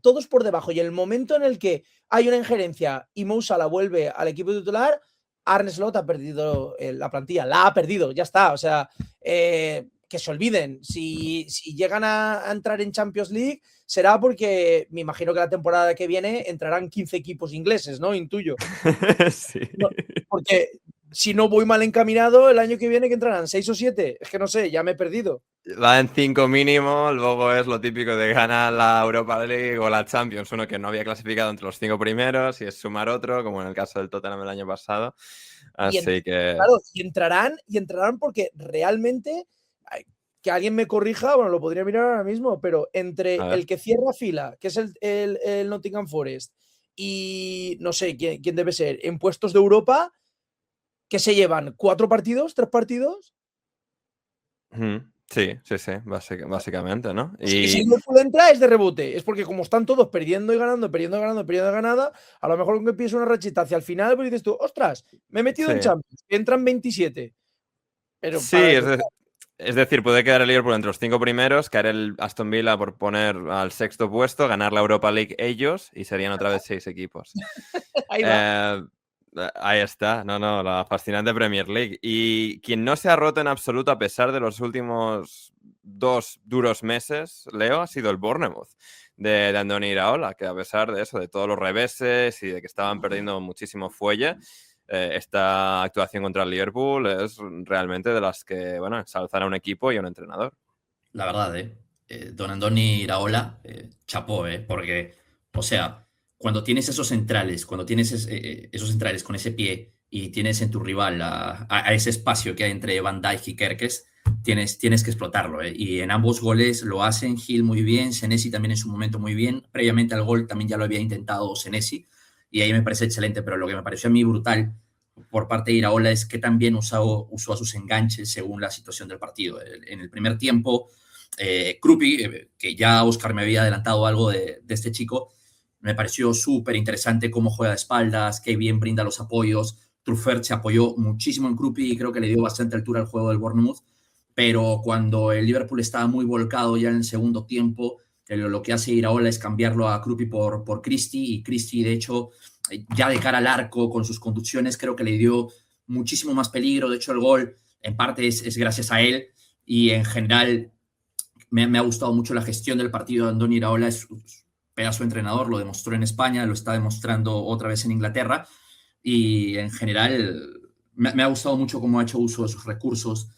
D: todos por debajo. Y en el momento en el que hay una injerencia y Mo Salah vuelve al equipo titular, Arne Slot ha perdido la plantilla, la ha perdido, ya está. O sea, que se olviden. Si llegan a entrar en Champions League, será porque me imagino que la temporada que viene entrarán 15 equipos ingleses, ¿no? Intuyo.
A: Sí.
D: No, porque si no voy mal encaminado, el año que viene que entrarán 6 o 7. Es que no sé, ya me he perdido.
A: Va en 5 mínimo, luego es lo típico de ganar la Europa League o la Champions, uno que no había clasificado entre los 5 primeros y es sumar otro, como en el caso del Tottenham el año pasado. Así que...
D: Claro, y entrarán porque realmente, que alguien me corrija, bueno, lo podría mirar ahora mismo, pero entre el que cierra fila, que es el Nottingham Forest, y no sé quién debe ser, en puestos de Europa, ¿qué se llevan? ¿4 partidos? ¿3 partidos?
A: Sí, básicamente, ¿no?
D: Y si Liverpool entra es de rebote, es porque como están todos perdiendo y ganando, a lo mejor aunque empieza una rachita hacia el final, pues dices tú, ostras, me he metido en Champions, entran 27. Pero
A: sí, es decir, puede quedar el Liverpool entre los 5 primeros, caer el Aston Villa por poner al 6º puesto, ganar la Europa League ellos y serían otra vez 6 equipos.
D: Ahí va.
A: Ahí está, la fascinante Premier League. Y quien no se ha roto en absoluto a pesar de los últimos 2 duros meses, Leo, ha sido el Bournemouth de Andoni Iraola, que a pesar de eso, de todos los reveses y de que estaban perdiendo muchísimo fuelle, esta actuación contra el Liverpool es realmente de las que, bueno, ensalzan a un equipo y a un entrenador.
B: La verdad, don Andoni Iraola, chapó, porque, o sea, cuando tienes esos centrales, esos centrales con ese pie y tienes en tu rival a ese espacio que hay entre Van Dijk y Kerkez, tienes que explotarlo. Y en ambos goles lo hacen Gil muy bien, Senesi también en su momento muy bien. Previamente al gol también ya lo había intentado Senesi y ahí me parece excelente, pero lo que me pareció a mí brutal por parte de Iraola es que también usó a sus enganches según la situación del partido. En el primer tiempo, Krupi, que ya Oscar me había adelantado algo de este chico, me pareció súper interesante cómo juega de espaldas, qué bien brinda los apoyos. Truffert se apoyó muchísimo en Krupi y creo que le dio bastante altura al juego del Bournemouth, pero cuando el Liverpool estaba muy volcado ya en el segundo tiempo, lo que hace Iraola es cambiarlo a Krupi por Christie, y Christie, de hecho, ya de cara al arco, con sus conducciones, creo que le dio muchísimo más peligro. De hecho, el gol en parte es gracias a él, y en general me ha gustado mucho la gestión del partido de Andoni Iraola. Es un pedazo de entrenador, lo demostró en España, lo está demostrando otra vez en Inglaterra, y en general me ha gustado mucho cómo ha hecho uso de sus recursos,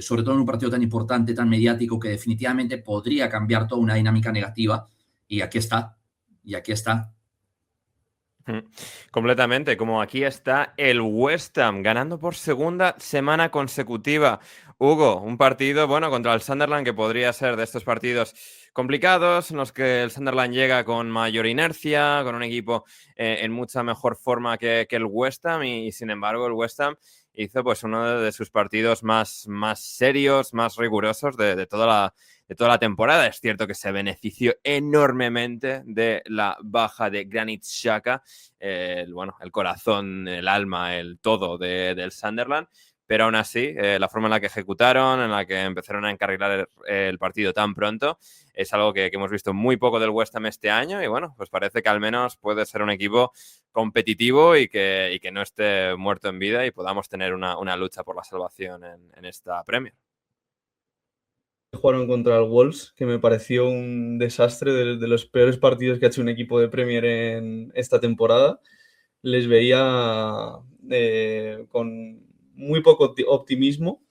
B: sobre todo en un partido tan importante, tan mediático, que definitivamente podría cambiar toda una dinámica negativa, y aquí está.
A: Completamente, como aquí está el West Ham ganando por segunda semana consecutiva. Hugo, un partido, bueno, contra el Sunderland que podría ser de estos partidos complicados en los que el Sunderland llega con mayor inercia, con un equipo en mucha mejor forma que el West Ham, y sin embargo el West Ham hizo pues uno de sus partidos más serios, más rigurosos de toda la temporada. Es cierto que se benefició enormemente de la baja de Granit Xhaka, el corazón, el alma, el todo del Sunderland, pero aún así, la forma en la que ejecutaron, en la que empezaron a encarrilar el partido tan pronto, es algo que hemos visto muy poco del West Ham este año y bueno, pues parece que al menos puede ser un equipo competitivo y que no esté muerto en vida y podamos tener una lucha por la salvación en esta Premier.
C: Jugaron contra el Wolves, que me pareció un desastre, de los peores partidos que ha hecho un equipo de Premier en esta temporada. Les veía con muy poco optimismo,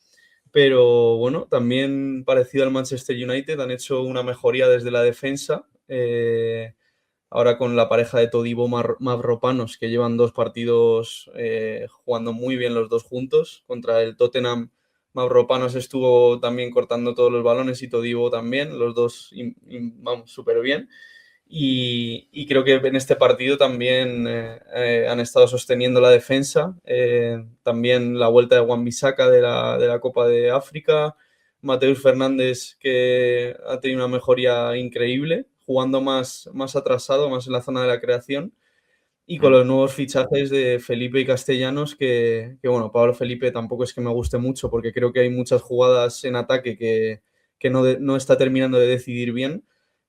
C: pero bueno, también parecido al Manchester United, han hecho una mejoría desde la defensa. Ahora con la pareja de Todibo Mavropanos, que llevan 2 partidos jugando muy bien los dos juntos. Contra el Tottenham, Mavropanos estuvo también cortando todos los balones y Todibo también, los dos vamos súper bien. Y creo que en este partido también han estado sosteniendo la defensa. También la vuelta de Wan-Bissaka de la Copa de África. Mateus Fernández, que ha tenido una mejoría increíble, jugando más atrasado, más en la zona de la creación. Y con los nuevos fichajes de Felipe y Castellanos, que bueno, Pablo Felipe tampoco es que me guste mucho, porque creo que hay muchas jugadas en ataque que no está terminando de decidir bien,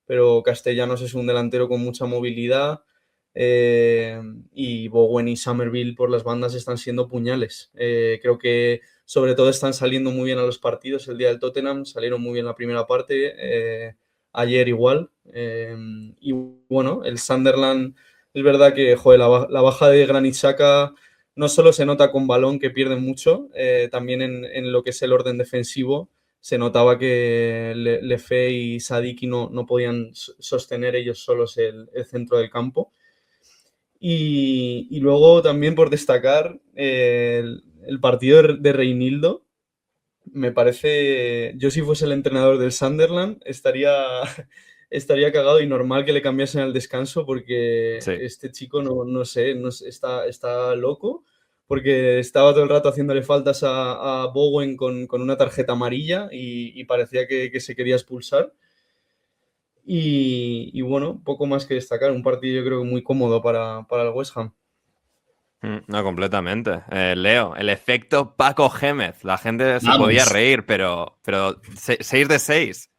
C: pero Castellanos es un delantero con mucha movilidad, y Bowen y Somerville por las bandas están siendo puñales. Creo que sobre todo están saliendo muy bien a los partidos. El día del Tottenham salieron muy bien la primera parte, ayer igual, y bueno, el Sunderland, es verdad que joder, la baja de Granit Xhaka no solo se nota con balón, que pierden mucho, también en lo que es el orden defensivo se notaba que Lefe y Sadiki no podían sostener ellos solos el centro del campo. Y luego también por destacar el partido de Reinildo. Me parece, yo si fuese el entrenador del Sunderland estaría cagado, y normal que le cambiasen al descanso, porque
A: Sí.
C: este chico no sé, está loco, porque estaba todo el rato haciéndole faltas a Bowen con una tarjeta amarilla y parecía que se quería expulsar. Y bueno, poco más que destacar, un partido yo creo que muy cómodo para el West Ham.
A: No, completamente. Leo, el efecto Paco Gémez. La gente se
B: Vamos.
A: podía reír, pero 6 de 6.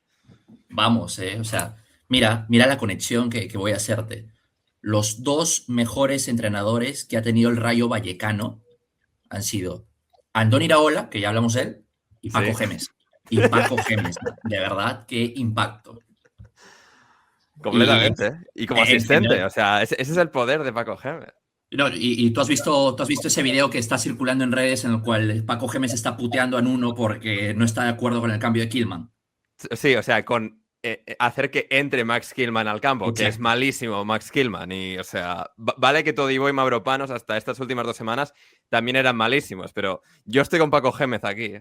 B: Vamos, o sea, mira la conexión que voy a hacerte. Los 2 mejores entrenadores que ha tenido el Rayo Vallecano han sido Andoni Iraola, que ya hablamos de él, y Paco
A: Sí.
B: Gémez. Y Paco Gémez, de verdad, qué impacto.
A: Completamente. Y como
B: en
A: asistente.
B: general.
A: O sea, ese es el poder de Paco Gémez.
B: No, y tú has visto ese video que está circulando en redes en el cual Paco Gémez está puteando a Nuno porque no está de acuerdo con el cambio de Killman.
A: Sí, o sea, con hacer que entre Max Killman al campo, que es
B: Exacto.
A: malísimo Max Killman. Y, o sea, vale que Todibo y Mavropanos hasta estas últimas 2 semanas también eran malísimos, pero yo estoy con Paco Gémez aquí.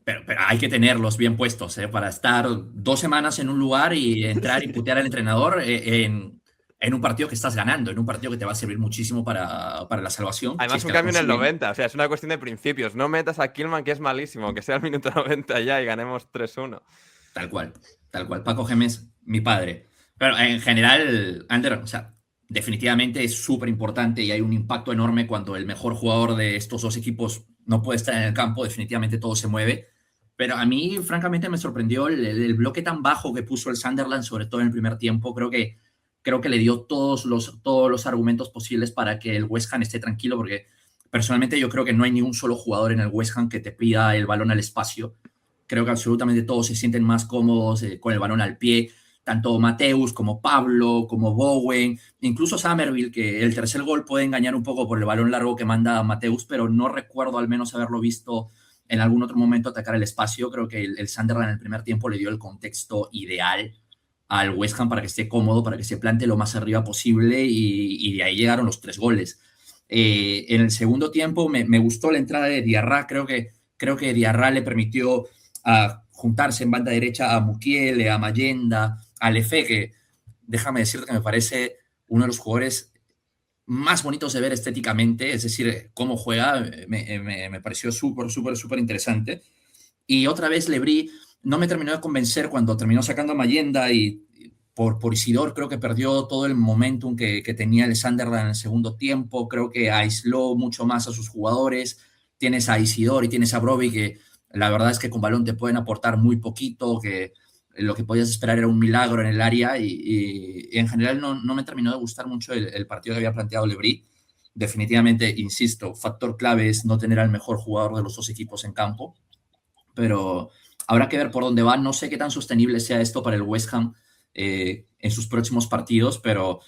B: Pero hay que tenerlos bien puestos, para estar 2 semanas en un lugar y entrar y putear al entrenador en un partido que estás ganando, en un partido que te va a servir muchísimo para la salvación.
A: Además,
B: si
A: un
B: es que la
A: cambio en el
B: consiguen.
A: 90, o sea, es una cuestión de principios. No metas a Killman, que es malísimo, que sea el minuto 90 ya y ganemos 3-1.
B: Tal cual. Paco Gémez, mi padre. Pero en general, Ander, o sea, definitivamente es súper importante y hay un impacto enorme cuando el mejor jugador de estos 2 equipos no puede estar en el campo. Definitivamente todo se mueve. Pero a mí, francamente, me sorprendió el bloque tan bajo que puso el Sunderland, sobre todo en el primer tiempo. Creo que le dio todos los argumentos posibles para que el West Ham esté tranquilo, porque personalmente yo creo que no hay ni un solo jugador en el West Ham que te pida el balón al espacio. Creo que absolutamente todos se sienten más cómodos con el balón al pie, tanto Mateus como Pablo, como Bowen, incluso Somerville, que el tercer gol puede engañar un poco por el balón largo que manda Mateus, pero no recuerdo al menos haberlo visto en algún otro momento atacar el espacio. Creo que el Sunderland en el primer tiempo le dio el contexto ideal al West Ham para que esté cómodo, para que se plante lo más arriba posible, y de ahí llegaron los 3 goles. En el segundo tiempo me gustó la entrada de Diarra. Creo que Diarra le permitió juntarse en banda derecha a Mukiele, a Mayenda, a Lefe, que déjame decirte que me parece uno de los jugadores más bonitos de ver estéticamente, es decir, cómo juega, me pareció súper interesante. Y otra vez Lebrí no me terminó de convencer cuando terminó sacando a Mayenda, y por Isidor creo que perdió todo el momentum que tenía el Sunderland en el segundo tiempo. Creo que aisló mucho más a sus jugadores. tienes a Isidore y tienes a Brobbey, que la verdad es que con balón te pueden aportar muy poquito, que lo que podías esperar era un milagro en el área, y en general no me terminó de gustar mucho el partido que había planteado Lebrí. Definitivamente, insisto, factor clave es no tener al mejor jugador de los dos equipos en campo, pero habrá que ver por dónde va. No sé qué tan sostenible sea esto para el West Ham en sus próximos partidos, pero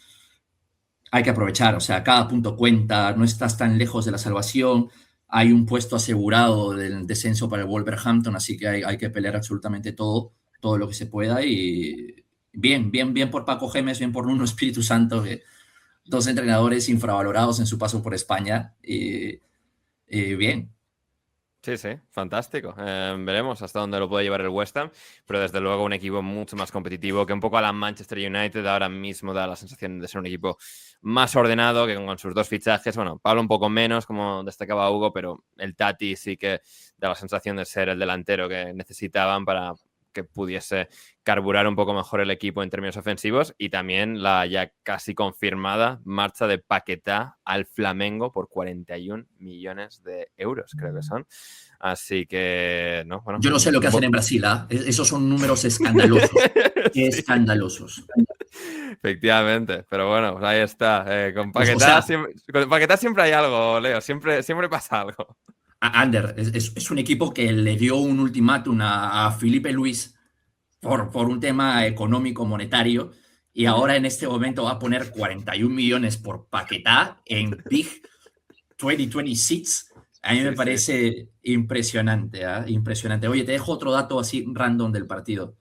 B: hay que aprovechar, o sea, cada punto cuenta, no estás tan lejos de la salvación, hay un puesto asegurado del descenso para el Wolverhampton, así que hay que pelear absolutamente todo lo que se pueda, y bien por Paco Gémez, bien por Nuno Espíritu Santo, que dos entrenadores infravalorados en su paso por España, y bien.
A: Sí, fantástico. Veremos hasta dónde lo puede llevar el West Ham, pero desde luego un equipo mucho más competitivo, que un poco a la Manchester United ahora mismo da la sensación de ser un equipo más ordenado, que con sus dos fichajes, bueno, Pablo un poco menos, como destacaba Hugo, pero el Tati sí que da la sensación de ser el delantero que necesitaban para que pudiese carburar un poco mejor el equipo en términos ofensivos, y también la ya casi confirmada marcha de Paquetá al Flamengo por 41 millones de euros, creo que son. Así que, no, bueno.
B: Yo no sé lo que hacen en Brasil, ¿eh? Esos son números escandalosos. Sí. Escandalosos.
A: Efectivamente, pero bueno, pues ahí está. Con Paquetá, con Paquetá siempre hay algo, Leo, siempre pasa algo.
B: Ander, es un equipo que le dio un ultimátum a Felipe Luis por un tema económico monetario, y ahora en este momento va a poner 41 millones por Paquetá en Big 2026. A mí me parece impresionante, ¿eh? Impresionante. Oye, te dejo otro dato así random del partido.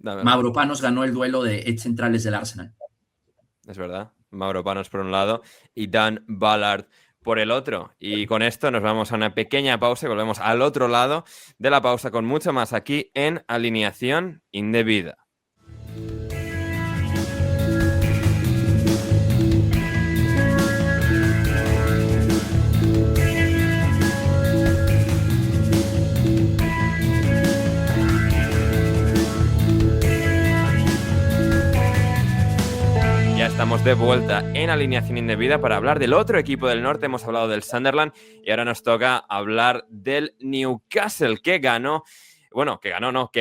B: Mavropanos ganó el duelo de ex centrales del Arsenal.
A: Es verdad. Mavropanos por un lado y Dan Ballard por el otro. Y con esto nos vamos a una pequeña pausa y volvemos al otro lado de la pausa con mucho más aquí en Alineación Indebida. Ya estamos de vuelta en Alineación Indebida para hablar del otro equipo del norte. Hemos hablado del Sunderland y ahora nos toca hablar del Newcastle, que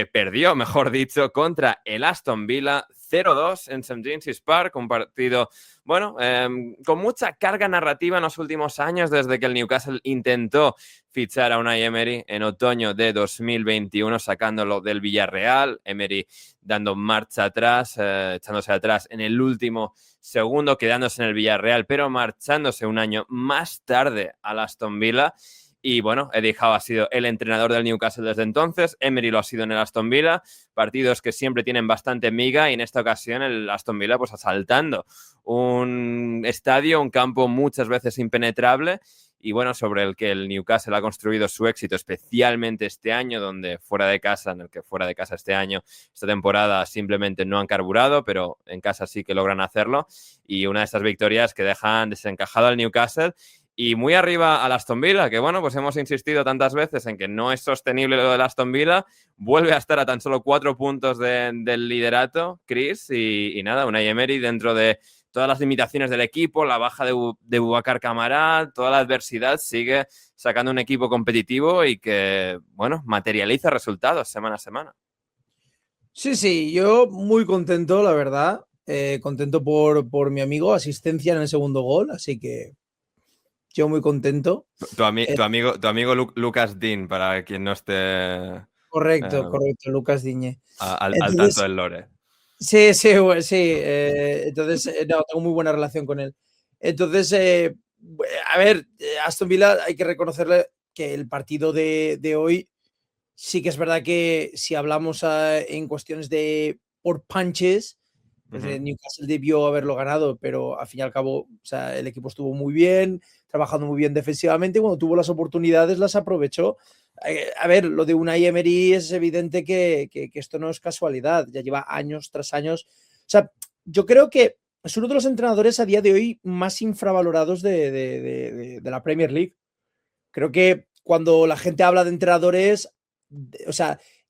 A: perdió, mejor dicho, contra el Aston Villa 0-2 en St. James's Park, un partido, con mucha carga narrativa en los últimos años, desde que el Newcastle intentó fichar a Unai Emery en otoño de 2021, sacándolo del Villarreal. Emery dando marcha atrás, echándose atrás en el último segundo, quedándose en el Villarreal, pero marchándose un año más tarde al Aston Villa. Y bueno, Eddie Howe ha sido el entrenador del Newcastle desde entonces, Emery lo ha sido en el Aston Villa, partidos que siempre tienen bastante miga, y en esta ocasión el Aston Villa pues asaltando un estadio, un campo muchas veces impenetrable, y bueno, sobre el que el Newcastle ha construido su éxito, especialmente este año, donde fuera de casa este año, esta temporada simplemente no han carburado, pero en casa sí que logran hacerlo, y una de estas victorias que dejan desencajado al Newcastle. Y muy arriba al Aston Villa, que pues hemos insistido tantas veces en que no es sostenible lo del Aston Villa, vuelve a estar a tan solo 4 puntos del liderato, Chris, y nada, Unai Emery, dentro de todas las limitaciones del equipo, la baja de Boubacar Kamara, toda la adversidad, sigue sacando un equipo competitivo y que, materializa resultados semana a semana.
D: Sí, yo muy contento, la verdad, contento por mi amigo, asistencia en el segundo gol, así que yo muy contento.
A: Tu amigo Lucas Dean, para quien no esté...
D: Correcto, Lucas Digne.
A: Al tanto del lore.
D: Sí. Entonces, tengo muy buena relación con él. Entonces, Aston Villa, hay que reconocerle que el partido de hoy sí que es verdad que si hablamos en cuestiones de por punches, pues Newcastle debió haberlo ganado, pero al fin y al cabo, el equipo estuvo muy bien, trabajando muy bien defensivamente, y cuando tuvo las oportunidades las aprovechó. Lo de Unai Emery es evidente que esto no es casualidad, ya lleva años tras años. Yo creo que es uno de los entrenadores a día de hoy más infravalorados de la Premier League. Creo que cuando la gente habla de entrenadores,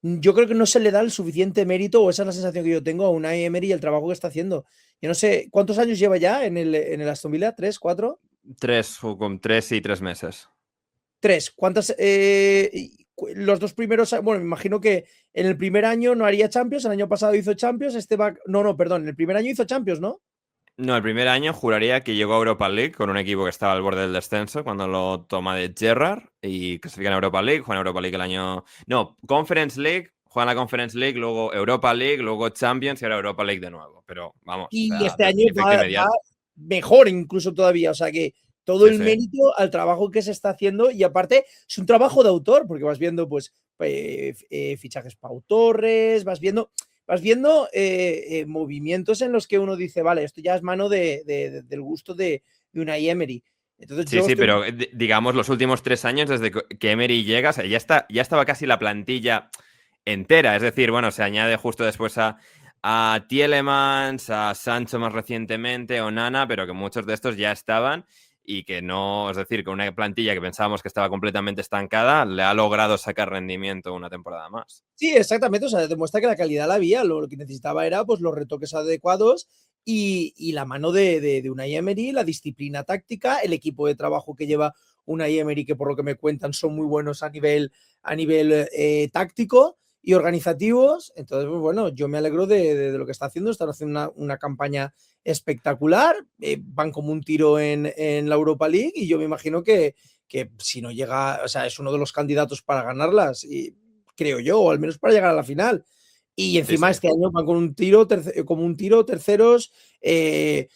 D: yo creo que no se le da el suficiente mérito, o esa es la sensación que yo tengo, a Unai Emery y el trabajo que está haciendo. Yo no sé, ¿cuántos años lleva ya en el Aston Villa? ¿3, 4?
A: 3 y 3 meses.
D: 3. ¿Cuántas? Los 2 primeros, bueno, me imagino que en el primer año no haría Champions, el año pasado hizo Champions, no, perdón, en el primer año hizo Champions, ¿no?
A: No, el primer año juraría que llegó a Europa League con un equipo que estaba al borde del descenso cuando lo toma de Gerrard y clasifican a Europa League, juegan Europa League el año... No, Conference League, juegan la Conference League, luego Europa League, luego Champions y ahora Europa League de nuevo. Pero vamos, o
D: Y
A: sea,
D: este año
A: efecto
D: va
A: inmediato.
D: mejor incluso todavía, o sea que todo
A: Sí,
D: el
A: sí.
D: mérito al trabajo que se está haciendo y aparte es un trabajo de autor porque vas viendo pues fichajes Pau Torres, vas viendo movimientos en los que uno dice, vale, esto ya es mano del gusto de Unai Emery. Entonces
A: Sí, sí, pero digamos los últimos 3 años desde que Emery llega, o sea, ya estaba casi la plantilla entera. Es decir, bueno, se añade justo después a Tielemans, a Sancho más recientemente, Onana, pero que muchos de estos ya estaban y que no, es decir, que una plantilla que pensábamos que estaba completamente estancada le ha logrado sacar rendimiento una temporada más.
D: Sí, exactamente, o sea, demuestra que la calidad la había, lo que necesitaba era pues los retoques adecuados y la mano de Unai Emery, la disciplina táctica, el equipo de trabajo que lleva Unai Emery, que por lo que me cuentan son muy buenos a nivel táctico y organizativos. Entonces, pues, bueno, yo me alegro de lo que está haciendo, están haciendo una campaña espectacular, van como un tiro en la Europa League y yo me imagino que si no llega, o sea, es uno de los candidatos para ganarlas, y creo yo, o al menos para llegar a la final. Y encima
A: Sí, sí.
D: este año van con un tiro, como un tiro, terceros. El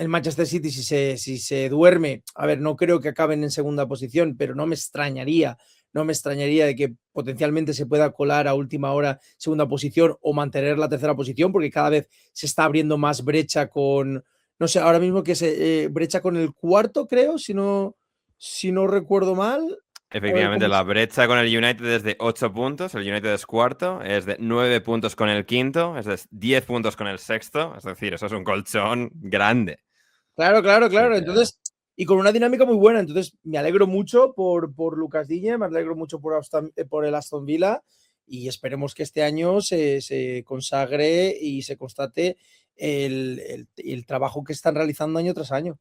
D: Manchester City, si se duerme, a ver, no creo que acaben en segunda posición, pero no me extrañaría de que potencialmente se pueda colar a última hora segunda posición o mantener la tercera posición, porque cada vez se está abriendo más brecha con, no sé, ahora mismo que se brecha con el cuarto, creo, si no recuerdo mal.
A: Efectivamente, la brecha con el United es de 8 puntos, el United es cuarto, es de 9 puntos con el quinto, es de 10 puntos con el sexto, es decir, eso es un colchón grande.
D: Claro.
A: Así que...
D: Entonces, y con una dinámica muy buena. Entonces, me alegro mucho por Lucas Digne, me alegro mucho por el Aston Villa y esperemos que este año se consagre y se constate el trabajo que están realizando año tras año.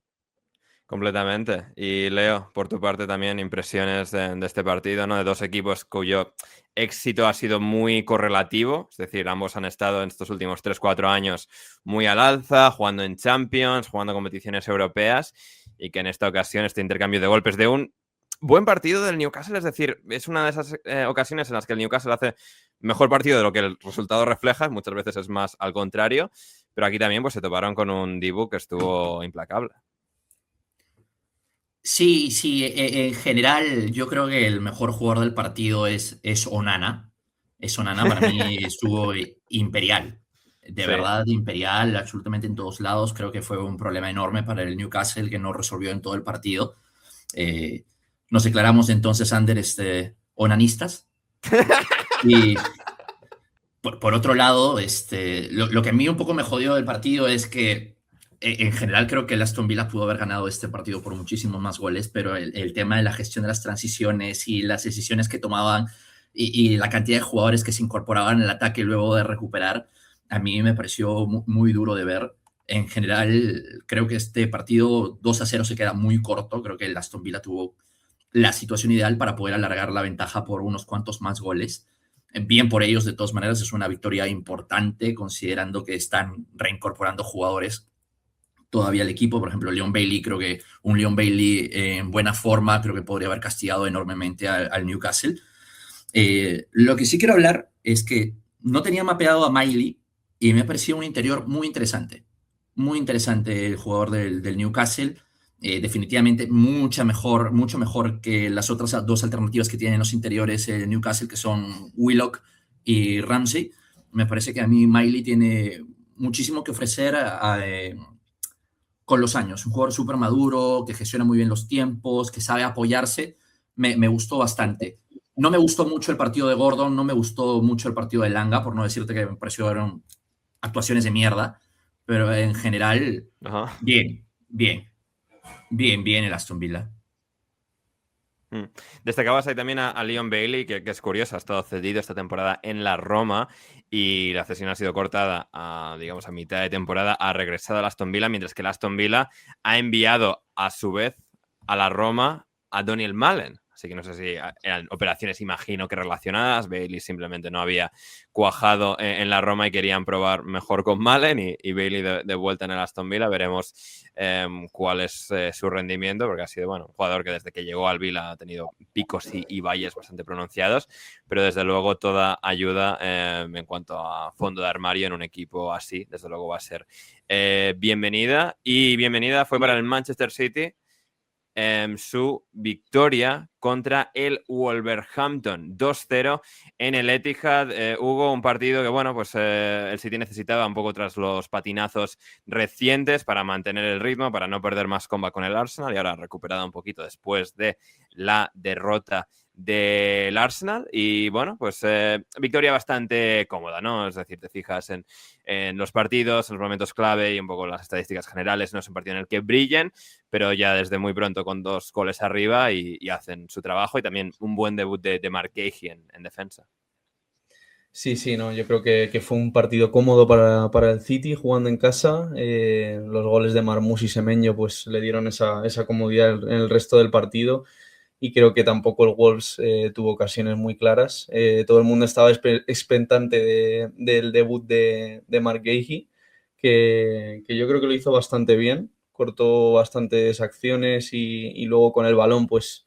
A: Completamente. Y Leo, por tu parte también, impresiones de este partido, ¿no? De dos equipos cuyo éxito ha sido muy correlativo, es decir, ambos han estado en estos últimos 3-4 años muy al alza, jugando en Champions, jugando competiciones europeas, y que en esta ocasión este intercambio de golpes de un buen partido del Newcastle, es decir, es una de esas ocasiones en las que el Newcastle hace mejor partido de lo que el resultado refleja, muchas veces es más al contrario, pero aquí también pues se toparon con un Dibu que estuvo implacable.
B: Sí, en general yo creo que el mejor jugador del partido es Onana. Es Onana, para mí estuvo imperial. De
A: Sí.
B: verdad, imperial, absolutamente en todos lados. Creo que fue un problema enorme para el Newcastle que no resolvió en todo el partido. Nos declaramos entonces, Ander, onanistas. Y por otro lado, lo que a mí un poco me jodió del partido es que en general creo que el Aston Villa pudo haber ganado este partido por muchísimos más goles, pero el tema de la gestión de las transiciones y las decisiones que tomaban y la cantidad de jugadores que se incorporaban al ataque luego de recuperar, a mí me pareció muy duro de ver. En general, creo que este partido 2-0 se queda muy corto. Creo que el Aston Villa tuvo la situación ideal para poder alargar la ventaja por unos cuantos más goles. Bien por ellos, de todas maneras, es una victoria importante considerando que están reincorporando jugadores todavía al equipo. Por ejemplo, Leon Bailey, creo que un Leon Bailey en buena forma, creo que podría haber castigado enormemente al Newcastle. Lo que sí quiero hablar es que no tenía mapeado a Miley y me pareció un interior muy interesante. Muy interesante el jugador del Newcastle. Definitivamente mucho mejor que las otras dos alternativas que tienen los interiores el Newcastle, que son Willock y Ramsey. Me parece que a mí Miley tiene muchísimo que ofrecer con los años. Un jugador súper maduro, que gestiona muy bien los tiempos, que sabe apoyarse. Me gustó bastante. No me gustó mucho el partido de Gordon, no me gustó mucho el partido de Langa, por no decirte que me parecieron actuaciones de mierda, pero en general,
A: Ajá.
B: bien el Aston Villa.
A: Destacabas ahí también a Leon Bailey, que es curioso, ha estado cedido esta temporada en la Roma y la cesión ha sido cortada a mitad de temporada, ha regresado al Aston Villa, mientras que el Aston Villa ha enviado a su vez a la Roma a Daniel Malen. Así que no sé si eran operaciones, imagino que relacionadas. Bailey simplemente no había cuajado en la Roma y querían probar mejor con Malen y Bailey de vuelta en el Aston Villa. Veremos cuál es su rendimiento, porque ha sido un jugador que desde que llegó al Villa ha tenido picos y valles bastante pronunciados, pero desde luego toda ayuda en cuanto a fondo de armario en un equipo así, desde luego va a ser bienvenida. Y bienvenida fue para el Manchester City su victoria contra el Wolverhampton 2-0 en el Etihad. Hubo un partido que el City necesitaba un poco tras los patinazos recientes para mantener el ritmo, para no perder más comba con el Arsenal, y ahora ha recuperado un poquito después de la derrota del Arsenal. Y victoria bastante cómoda, ¿no? Es decir, te fijas en los partidos, en los momentos clave y un poco las estadísticas generales. No es un partido en el que brillen, pero ya desde muy pronto con 2 goles arriba y hacen su trabajo, y también un buen debut de Mark Gahey en defensa.
C: Sí, no, yo creo que fue un partido cómodo para el City jugando en casa. Los goles de Marmoush y Semenyo pues le dieron esa comodidad en el resto del partido, y creo que tampoco el Wolves tuvo ocasiones muy claras. Todo el mundo estaba expectante del debut de Mark Gahey, que yo creo que lo hizo bastante bien, cortó bastantes acciones y luego con el balón pues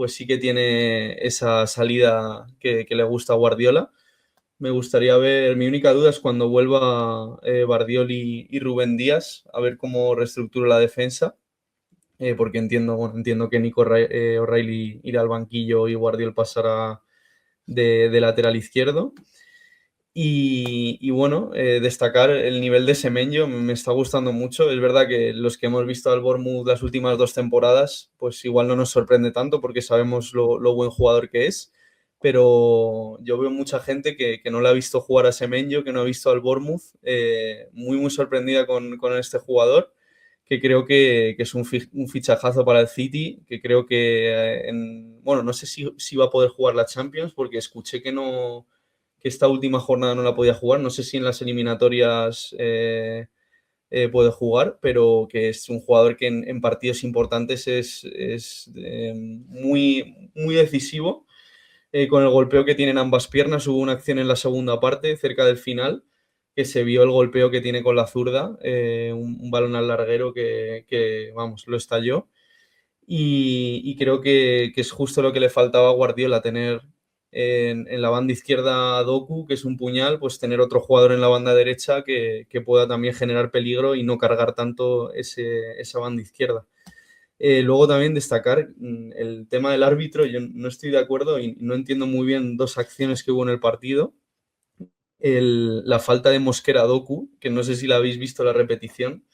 C: sí que tiene esa salida que le gusta a Guardiola. Me gustaría ver, mi única duda es cuando vuelva Bardiol y Rubén Díaz, a ver cómo reestructura la defensa, porque entiendo que Nico O'Reilly irá al banquillo y Guardiol pasará de lateral izquierdo. Y destacar el nivel de Semenyo, me está gustando mucho. Es verdad que los que hemos visto al Bournemouth las últimas 2 temporadas, pues igual no nos sorprende tanto porque sabemos lo buen jugador que es, pero yo veo mucha gente que no le ha visto jugar a Semenyo, que no ha visto al Bournemouth, muy sorprendida con este jugador, que creo que es un fichajazo para el City, que creo que, no sé si va a poder jugar la Champions, porque escuché que esta última jornada no la podía jugar, no sé si en las eliminatorias puede jugar, pero que es un jugador que en partidos importantes es muy decisivo. Con el golpeo que tienen ambas piernas, hubo una acción en la segunda parte, cerca del final, que se vio el golpeo que tiene con la zurda, un balón al larguero que lo estalló. Y creo que es justo lo que le faltaba a Guardiola, tener en la banda izquierda a Doku, que es un puñal, pues tener otro jugador en la banda derecha que pueda también generar peligro y no cargar tanto esa banda izquierda. Luego también destacar el tema del árbitro. Yo no estoy de acuerdo y no entiendo muy bien 2 acciones que hubo en el partido. La falta de Mosquera a Doku, que no sé si la habéis visto la repetición.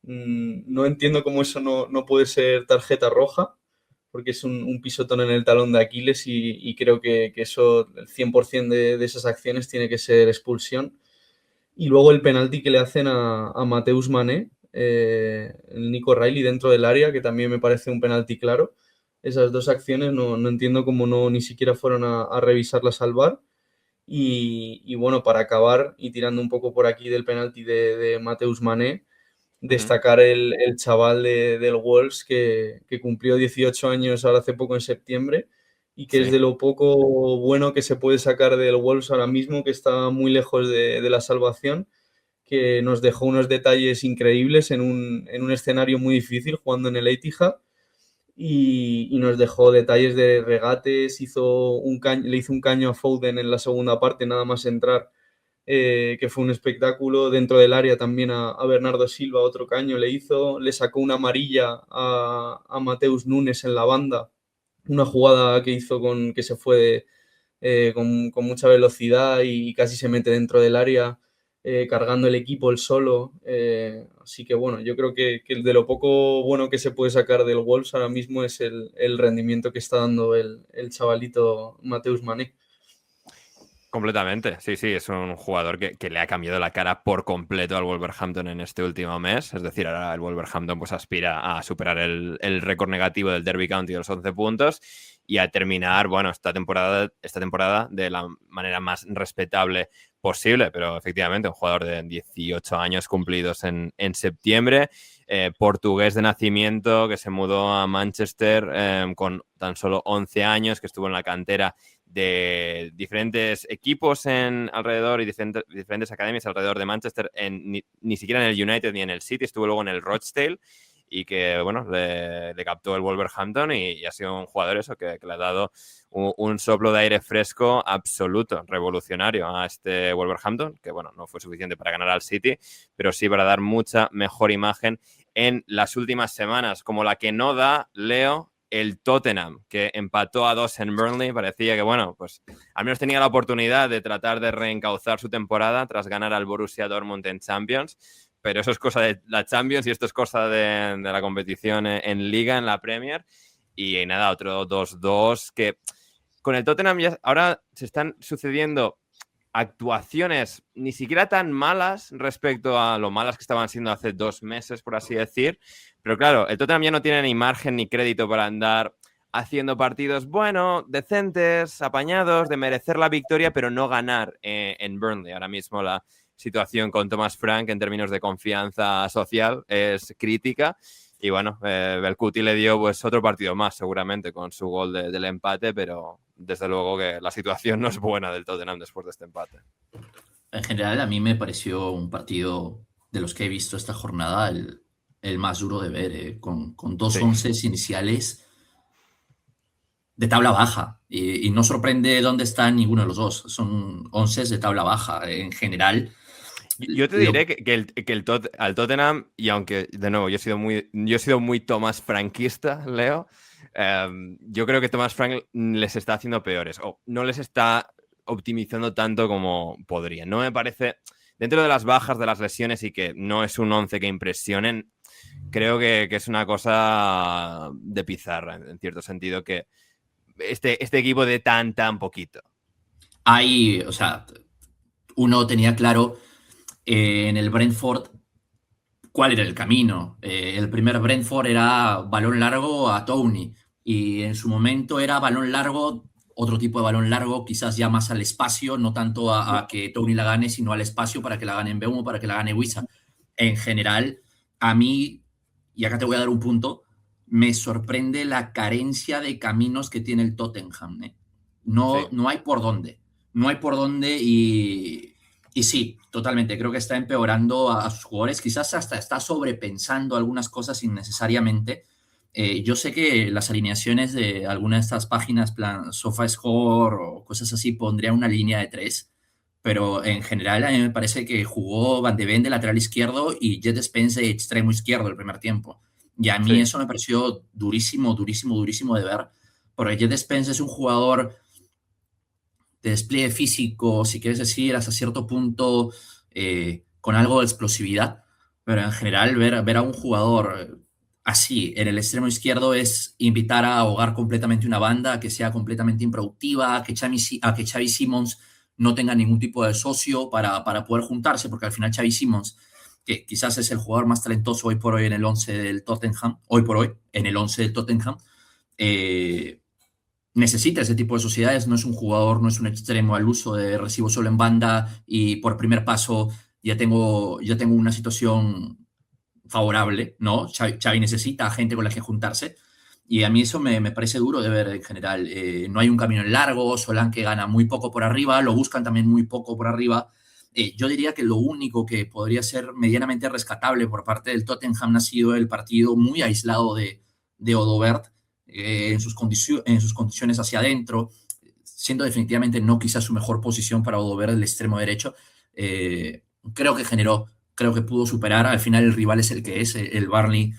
C: No entiendo cómo eso no puede ser tarjeta roja, porque es un pisotón en el talón de Aquiles y creo que eso, el 100% de esas acciones tiene que ser expulsión. Y luego el penalti que le hacen a Mateus Mané, el Nico O'Reilly dentro del área, que también me parece un penalti claro. Esas 2 acciones no entiendo cómo ni siquiera fueron a revisarlas al VAR. Y para acabar y tirando un poco por aquí del penalti de Mateus Mané, destacar el chaval del Wolves que cumplió 18 años ahora hace poco en septiembre, y que es de lo poco bueno que se puede sacar del Wolves ahora mismo, que está muy lejos de la salvación, que nos dejó unos detalles increíbles en un escenario muy difícil jugando en el Etihad, y nos dejó detalles de regates, le hizo un caño a Foden en la segunda parte nada más entrar, que fue un espectáculo. Dentro del área también a Bernardo Silva otro caño le sacó una amarilla a Mateus Nunes en la banda, una jugada que hizo que se fue con mucha velocidad y casi se mete dentro del área, cargando el equipo él solo. Así que yo creo que de lo poco bueno que se puede sacar del Wolves ahora mismo es el rendimiento que está dando el chavalito Mateus Mané.
A: Completamente, sí, es un jugador que le ha cambiado la cara por completo al Wolverhampton en este último mes. Es decir, ahora el Wolverhampton pues aspira a superar el récord negativo del Derby County de los 11 puntos. y a terminar, bueno, esta temporada de la manera más respetable posible, pero efectivamente un jugador de 18 años cumplidos en septiembre, portugués de nacimiento que se mudó a Manchester con tan solo 11 años, que estuvo en la cantera de diferentes equipos alrededor y diferentes academias alrededor de Manchester, ni siquiera en el United ni en el City, estuvo luego en el Rochdale y que, bueno, le captó el Wolverhampton y ha sido un jugador eso que le ha dado un soplo de aire fresco absoluto, revolucionario a este Wolverhampton, que, bueno, no fue suficiente para ganar al City, pero sí para dar mucha mejor imagen en las últimas semanas, como la que no da, Leo, el Tottenham, que empató a 2 en Burnley. Parecía que, bueno, pues al menos tenía la oportunidad de tratar de reencauzar su temporada tras ganar al Borussia Dortmund en Champions, pero eso es cosa de la Champions y esto es cosa de la competición en Liga, en la Premier. Y nada, otro 2-2 que con el Tottenham ya ahora se están sucediendo actuaciones ni siquiera tan malas respecto a lo malas que estaban siendo hace 2 meses, por así decir. Pero claro, el Tottenham ya no tiene ni margen ni crédito para andar haciendo partidos, bueno, decentes, apañados, de merecer la victoria, pero no ganar en Burnley. Ahora mismo la situación con Thomas Frank en términos de confianza social es crítica. Y bueno, Belcuti le dio pues otro partido más seguramente con su gol del empate, pero desde luego que la situación no es buena del Tottenham después de este empate.
B: En general, a mí me pareció un partido de los que he visto esta jornada el más duro de ver, con 2 onces iniciales de tabla baja. Y no sorprende dónde están ninguno de los dos. Son 11 de tabla baja en general.
A: Yo te diré que al Tottenham, y aunque, de nuevo, yo he sido muy Thomas Frankista, Leo, yo creo que Thomas Frank les está haciendo peores, o no les está optimizando tanto como podría. No me parece, dentro de las bajas, de las lesiones, y que no es un 11 que impresionen, creo que es una cosa de pizarra, en cierto sentido, que este equipo de tan poquito.
B: O sea, uno tenía claro en el Brentford cuál era el camino. El primer Brentford era balón largo a Toney y en su momento era balón largo, otro tipo de balón largo, quizás ya más al espacio, no tanto a que Toney la gane, sino al espacio para que la gane Mbeumo, para que la gane Wissa. En general, a mí, y acá te voy a dar un punto, me sorprende la carencia de caminos que tiene el Tottenham. No hay por dónde. No hay por dónde y sí, totalmente. Creo que está empeorando a sus jugadores. Quizás hasta está sobrepensando algunas cosas innecesariamente. Yo sé que las alineaciones de alguna de estas páginas, plan SofaScore o cosas así, pondrían una línea de 3. Pero en general a mí me parece que jugó Van de Ven de lateral izquierdo y Jet Spence de extremo izquierdo el primer tiempo. Y a mí eso me pareció durísimo de ver. Porque Jet Spence es un jugador de despliegue físico, si quieres decir, hasta cierto punto con algo de explosividad, pero en general ver a un jugador así en el extremo izquierdo es invitar a ahogar completamente una banda, a que sea completamente improductiva, a que Xavi Simons no tenga ningún tipo de socio para poder juntarse, porque al final Xavi Simons, que quizás es el jugador más talentoso hoy por hoy en el 11 del Tottenham, necesita ese tipo de sociedades, no es un jugador, no es un extremo al uso de recibo solo en banda y por primer paso ya tengo una situación favorable, ¿no? Xavi necesita gente con la que juntarse y a mí eso me parece duro de ver en general. No hay un camino largo, Solanke gana muy poco por arriba, lo buscan también muy poco por arriba. Yo diría que lo único que podría ser medianamente rescatable por parte del Tottenham ha sido el partido muy aislado de Odobert, en sus condiciones hacia adentro, siendo definitivamente no quizás su mejor posición para Odobert el extremo derecho. Creo que pudo superar. Al final el rival es el que es, el Burnley,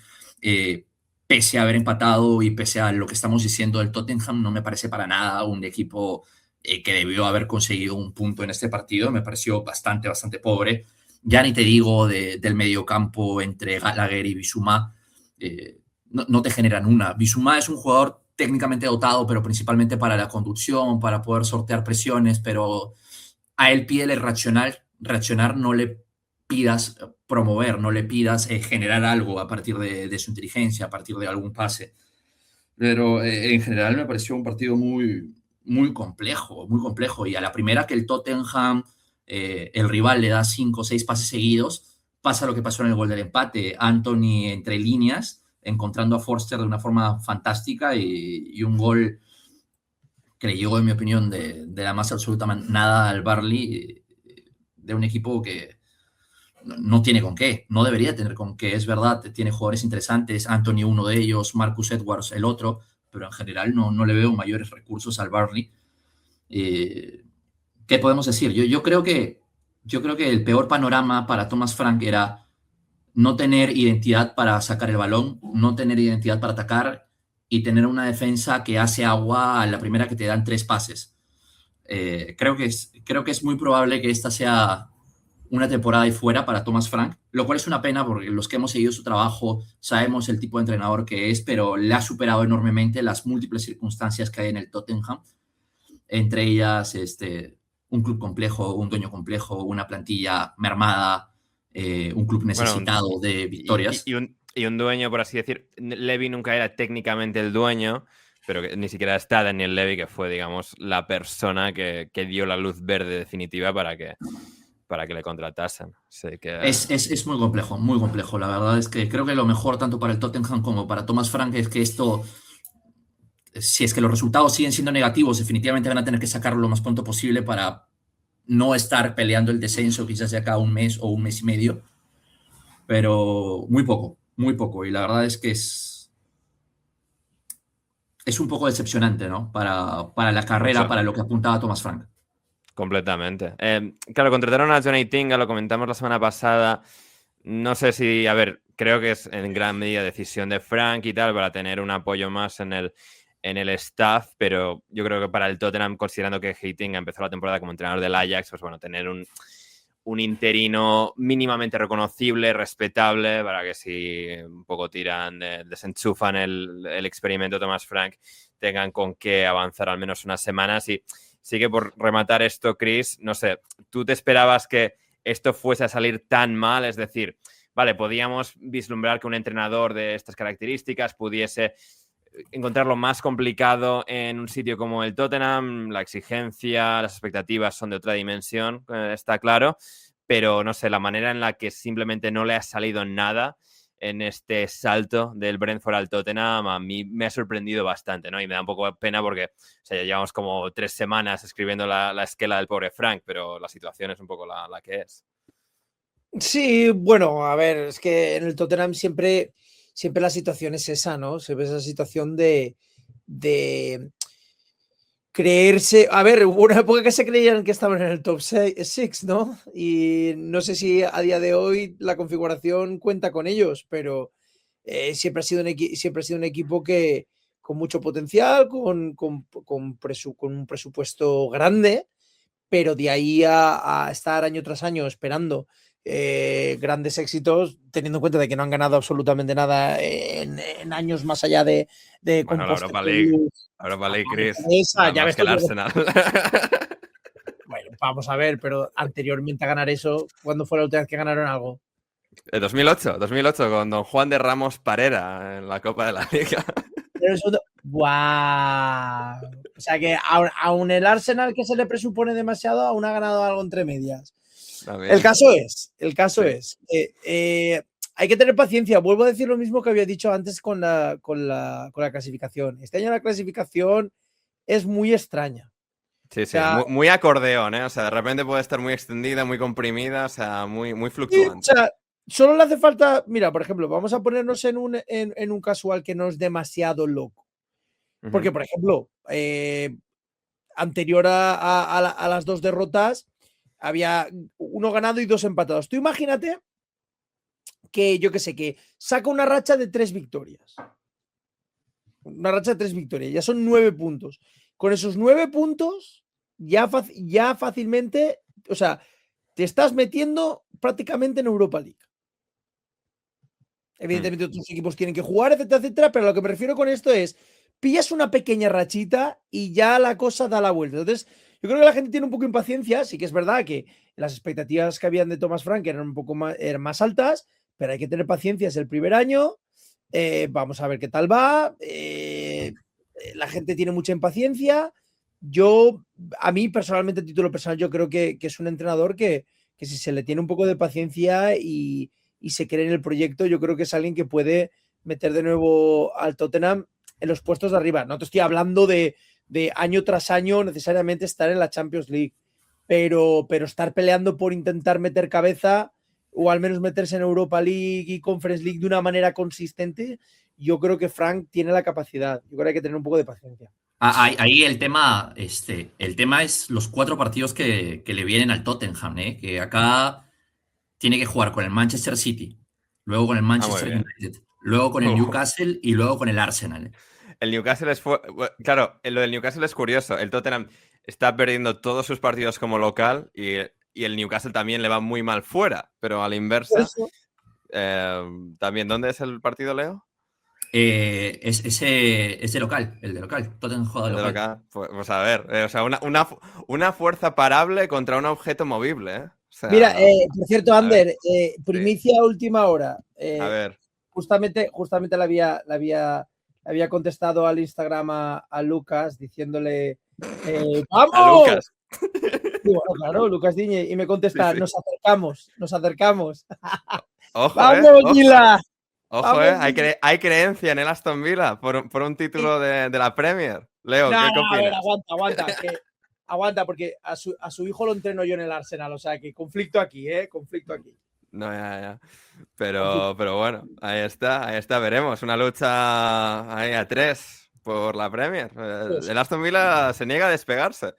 B: pese a haber empatado y pese a lo que estamos diciendo del Tottenham, no me parece para nada un equipo que debió haber conseguido un punto en este partido. Me pareció bastante pobre. Ya ni te digo del mediocampo entre Gallagher y Bissouma. No te generan una. Bissouma es un jugador técnicamente dotado, pero principalmente para la conducción, para poder sortear presiones, pero a él pídele reaccionar, no le pidas promover, no le pidas generar algo a partir de su inteligencia, a partir de algún pase. Pero en general me pareció un partido muy complejo, muy complejo. Y a la primera que el Tottenham, el rival le da 5 o 6 pases seguidos, pasa lo que pasó en el gol del empate. Anthony entre líneas, encontrando a Forster de una forma fantástica y un gol que le llegó, en mi opinión, de la más absoluta nada al Burnley, de un equipo que no tiene con qué, no debería tener con qué. Es verdad, tiene jugadores interesantes, Anthony uno de ellos, Marcus Edwards el otro, pero en general no le veo mayores recursos al Burnley. ¿Qué podemos decir? Yo creo que el peor panorama para Thomas Frank era no tener identidad para sacar el balón, no tener identidad para atacar y tener una defensa que hace agua a la primera que te dan 3 pases. Creo que es muy probable que esta sea una temporada y fuera para Thomas Frank, lo cual es una pena porque los que hemos seguido su trabajo sabemos el tipo de entrenador que es, pero le ha superado enormemente las múltiples circunstancias que hay en el Tottenham, entre ellas un club complejo, un dueño complejo, una plantilla mermada, un club necesitado de victorias.
A: Y un dueño, por así decir. Levy nunca era técnicamente el dueño, pero que ni siquiera está Daniel Levy, que fue, digamos, la persona que dio la luz verde definitiva para que le contratasen. Así que...
B: Es muy complejo, muy complejo. La verdad es que creo que lo mejor tanto para el Tottenham como para Thomas Frank es que esto, si es que los resultados siguen siendo negativos, definitivamente van a tener que sacarlo lo más pronto posible para no estar peleando el descenso quizás de acá a un mes o un mes y medio, pero muy poco. Y la verdad es que es un poco decepcionante, ¿no? Para la carrera,
A: Mucho.
B: para lo que apuntaba Thomas Frank.
A: Completamente. Claro, contrataron a Johnny Tinga, lo comentamos la semana pasada. No sé si, a ver, creo que es en gran medida decisión de Frank y tal, para tener un apoyo más en el staff, pero yo creo que para el Tottenham, considerando que Heitinga empezó la temporada como entrenador del Ajax, pues bueno, tener un interino mínimamente reconocible, respetable, para que si un poco desenchufan el experimento Thomas Frank, tengan con qué avanzar al menos unas semanas. Y sí que por rematar esto, Chris, no sé, ¿tú te esperabas que esto fuese a salir tan mal? Es decir, vale, podíamos vislumbrar que un entrenador de estas características pudiese encontrarlo más complicado en un sitio como el Tottenham, la exigencia, las expectativas son de otra dimensión, está claro, pero no sé, la manera en la que simplemente no le ha salido nada en este salto del Brentford al Tottenham, a mí me ha sorprendido bastante, ¿no? Y me da un poco de pena porque, o sea, ya llevamos como 3 semanas escribiendo la esquela del pobre Frank, pero la situación es un poco la que es.
D: Sí, bueno, a ver, es que en el Tottenham siempre la situación es esa, ¿no? Se ve esa situación de creerse. A ver, hubo una época que se creían que estaban en el top 6, ¿no? Y no sé si a día de hoy la configuración cuenta con ellos, pero siempre ha sido un equipo que con mucho potencial, con un presupuesto grande, pero de ahí a estar año tras año esperando grandes éxitos, teniendo en cuenta de que no han ganado absolutamente nada en años más allá de
A: bueno, la Europa League, Chris.
D: Esa, ya
A: más
D: ves
A: que el Arsenal.
D: Bueno, vamos a ver, pero anteriormente a ganar eso, ¿cuándo fue la última vez que ganaron algo?
A: 2008 con Don Juan de Ramos Parera en la Copa de la Liga.
D: ¡Guau! O sea que aún el Arsenal, que se le presupone demasiado, aún ha ganado algo entre medias.
A: También.
D: El caso es, hay que tener paciencia. Vuelvo a decir lo mismo que había dicho antes con la clasificación. Este año la clasificación es muy extraña.
A: Sí, o sea, muy acordeón, ¿eh? O sea, de repente puede estar muy extendida, muy comprimida, o sea, muy fluctuante.
D: Sí, o sea, solo le hace falta, mira, por ejemplo, vamos a ponernos en un casual que no es demasiado loco. Porque, por ejemplo, anterior a las 2 derrotas, había 1 ganado y 2 empatados. Tú imagínate que, yo qué sé, que saca una racha de 3 victorias. Una racha de 3 victorias, ya son 9 puntos. Con esos 9 puntos, ya fácilmente, o sea, te estás metiendo prácticamente en Europa League. Evidentemente otros equipos tienen que jugar, etcétera, etcétera, pero a lo que me refiero con esto es, pillas una pequeña rachita y ya la cosa da la vuelta. Entonces, yo creo que la gente tiene un poco de impaciencia. Sí que es verdad que las expectativas que habían de Thomas Frank eran un poco más altas, pero hay que tener paciencia, es el primer año. Vamos a ver qué tal va. la gente tiene mucha impaciencia. A mí personalmente, a título personal, yo creo que es un entrenador que si se le tiene un poco de paciencia y se cree en el proyecto, yo creo que es alguien que puede meter de nuevo al Tottenham en los puestos de arriba. No te estoy hablando de año tras año necesariamente estar en la Champions League, pero estar peleando por intentar meter cabeza o al menos meterse en Europa League y Conference League de una manera consistente, yo creo que Frank tiene la capacidad. Yo creo que hay que tener un poco de paciencia.
B: Ahí el tema es los 4 partidos que le vienen al Tottenham, ¿eh? Que acá tiene que jugar con el Manchester City, luego con el
A: Muy
B: Manchester
A: bien.
B: United, luego con el Newcastle y luego con el Arsenal.
A: El Newcastle claro, lo del Newcastle es curioso. El Tottenham está perdiendo todos sus partidos como local y el Newcastle también le va muy mal fuera, pero a la inversa. También, ¿dónde es el partido, Leo?
B: Es de local, el de local. Tottenham juega de local.
A: Pues a ver, o sea, una fuerza parable contra un objeto movible, ¿eh? O sea,
D: mira, por cierto, Ander, primicia última hora.
A: A ver.
D: Justamente le había contestado al Instagram a Lucas diciéndole ¡vamos!
A: A Lucas.
D: Y bueno, claro, Lucas Diñe, y me contesta,
A: Sí.
D: nos acercamos.
A: Ojo,
D: ¡Vamos, Gila!
A: Ojo, hay creencia en el Aston Villa por un título de la Premier. Leo, ¿qué opinas?
D: A ver, aguanta, porque a su hijo lo entreno yo en el Arsenal, o sea que conflicto aquí, conflicto aquí.
A: No, ya. Pero bueno, ahí está, veremos. Una lucha ahí a 3 por la Premier. El Aston Villa se niega a despegarse.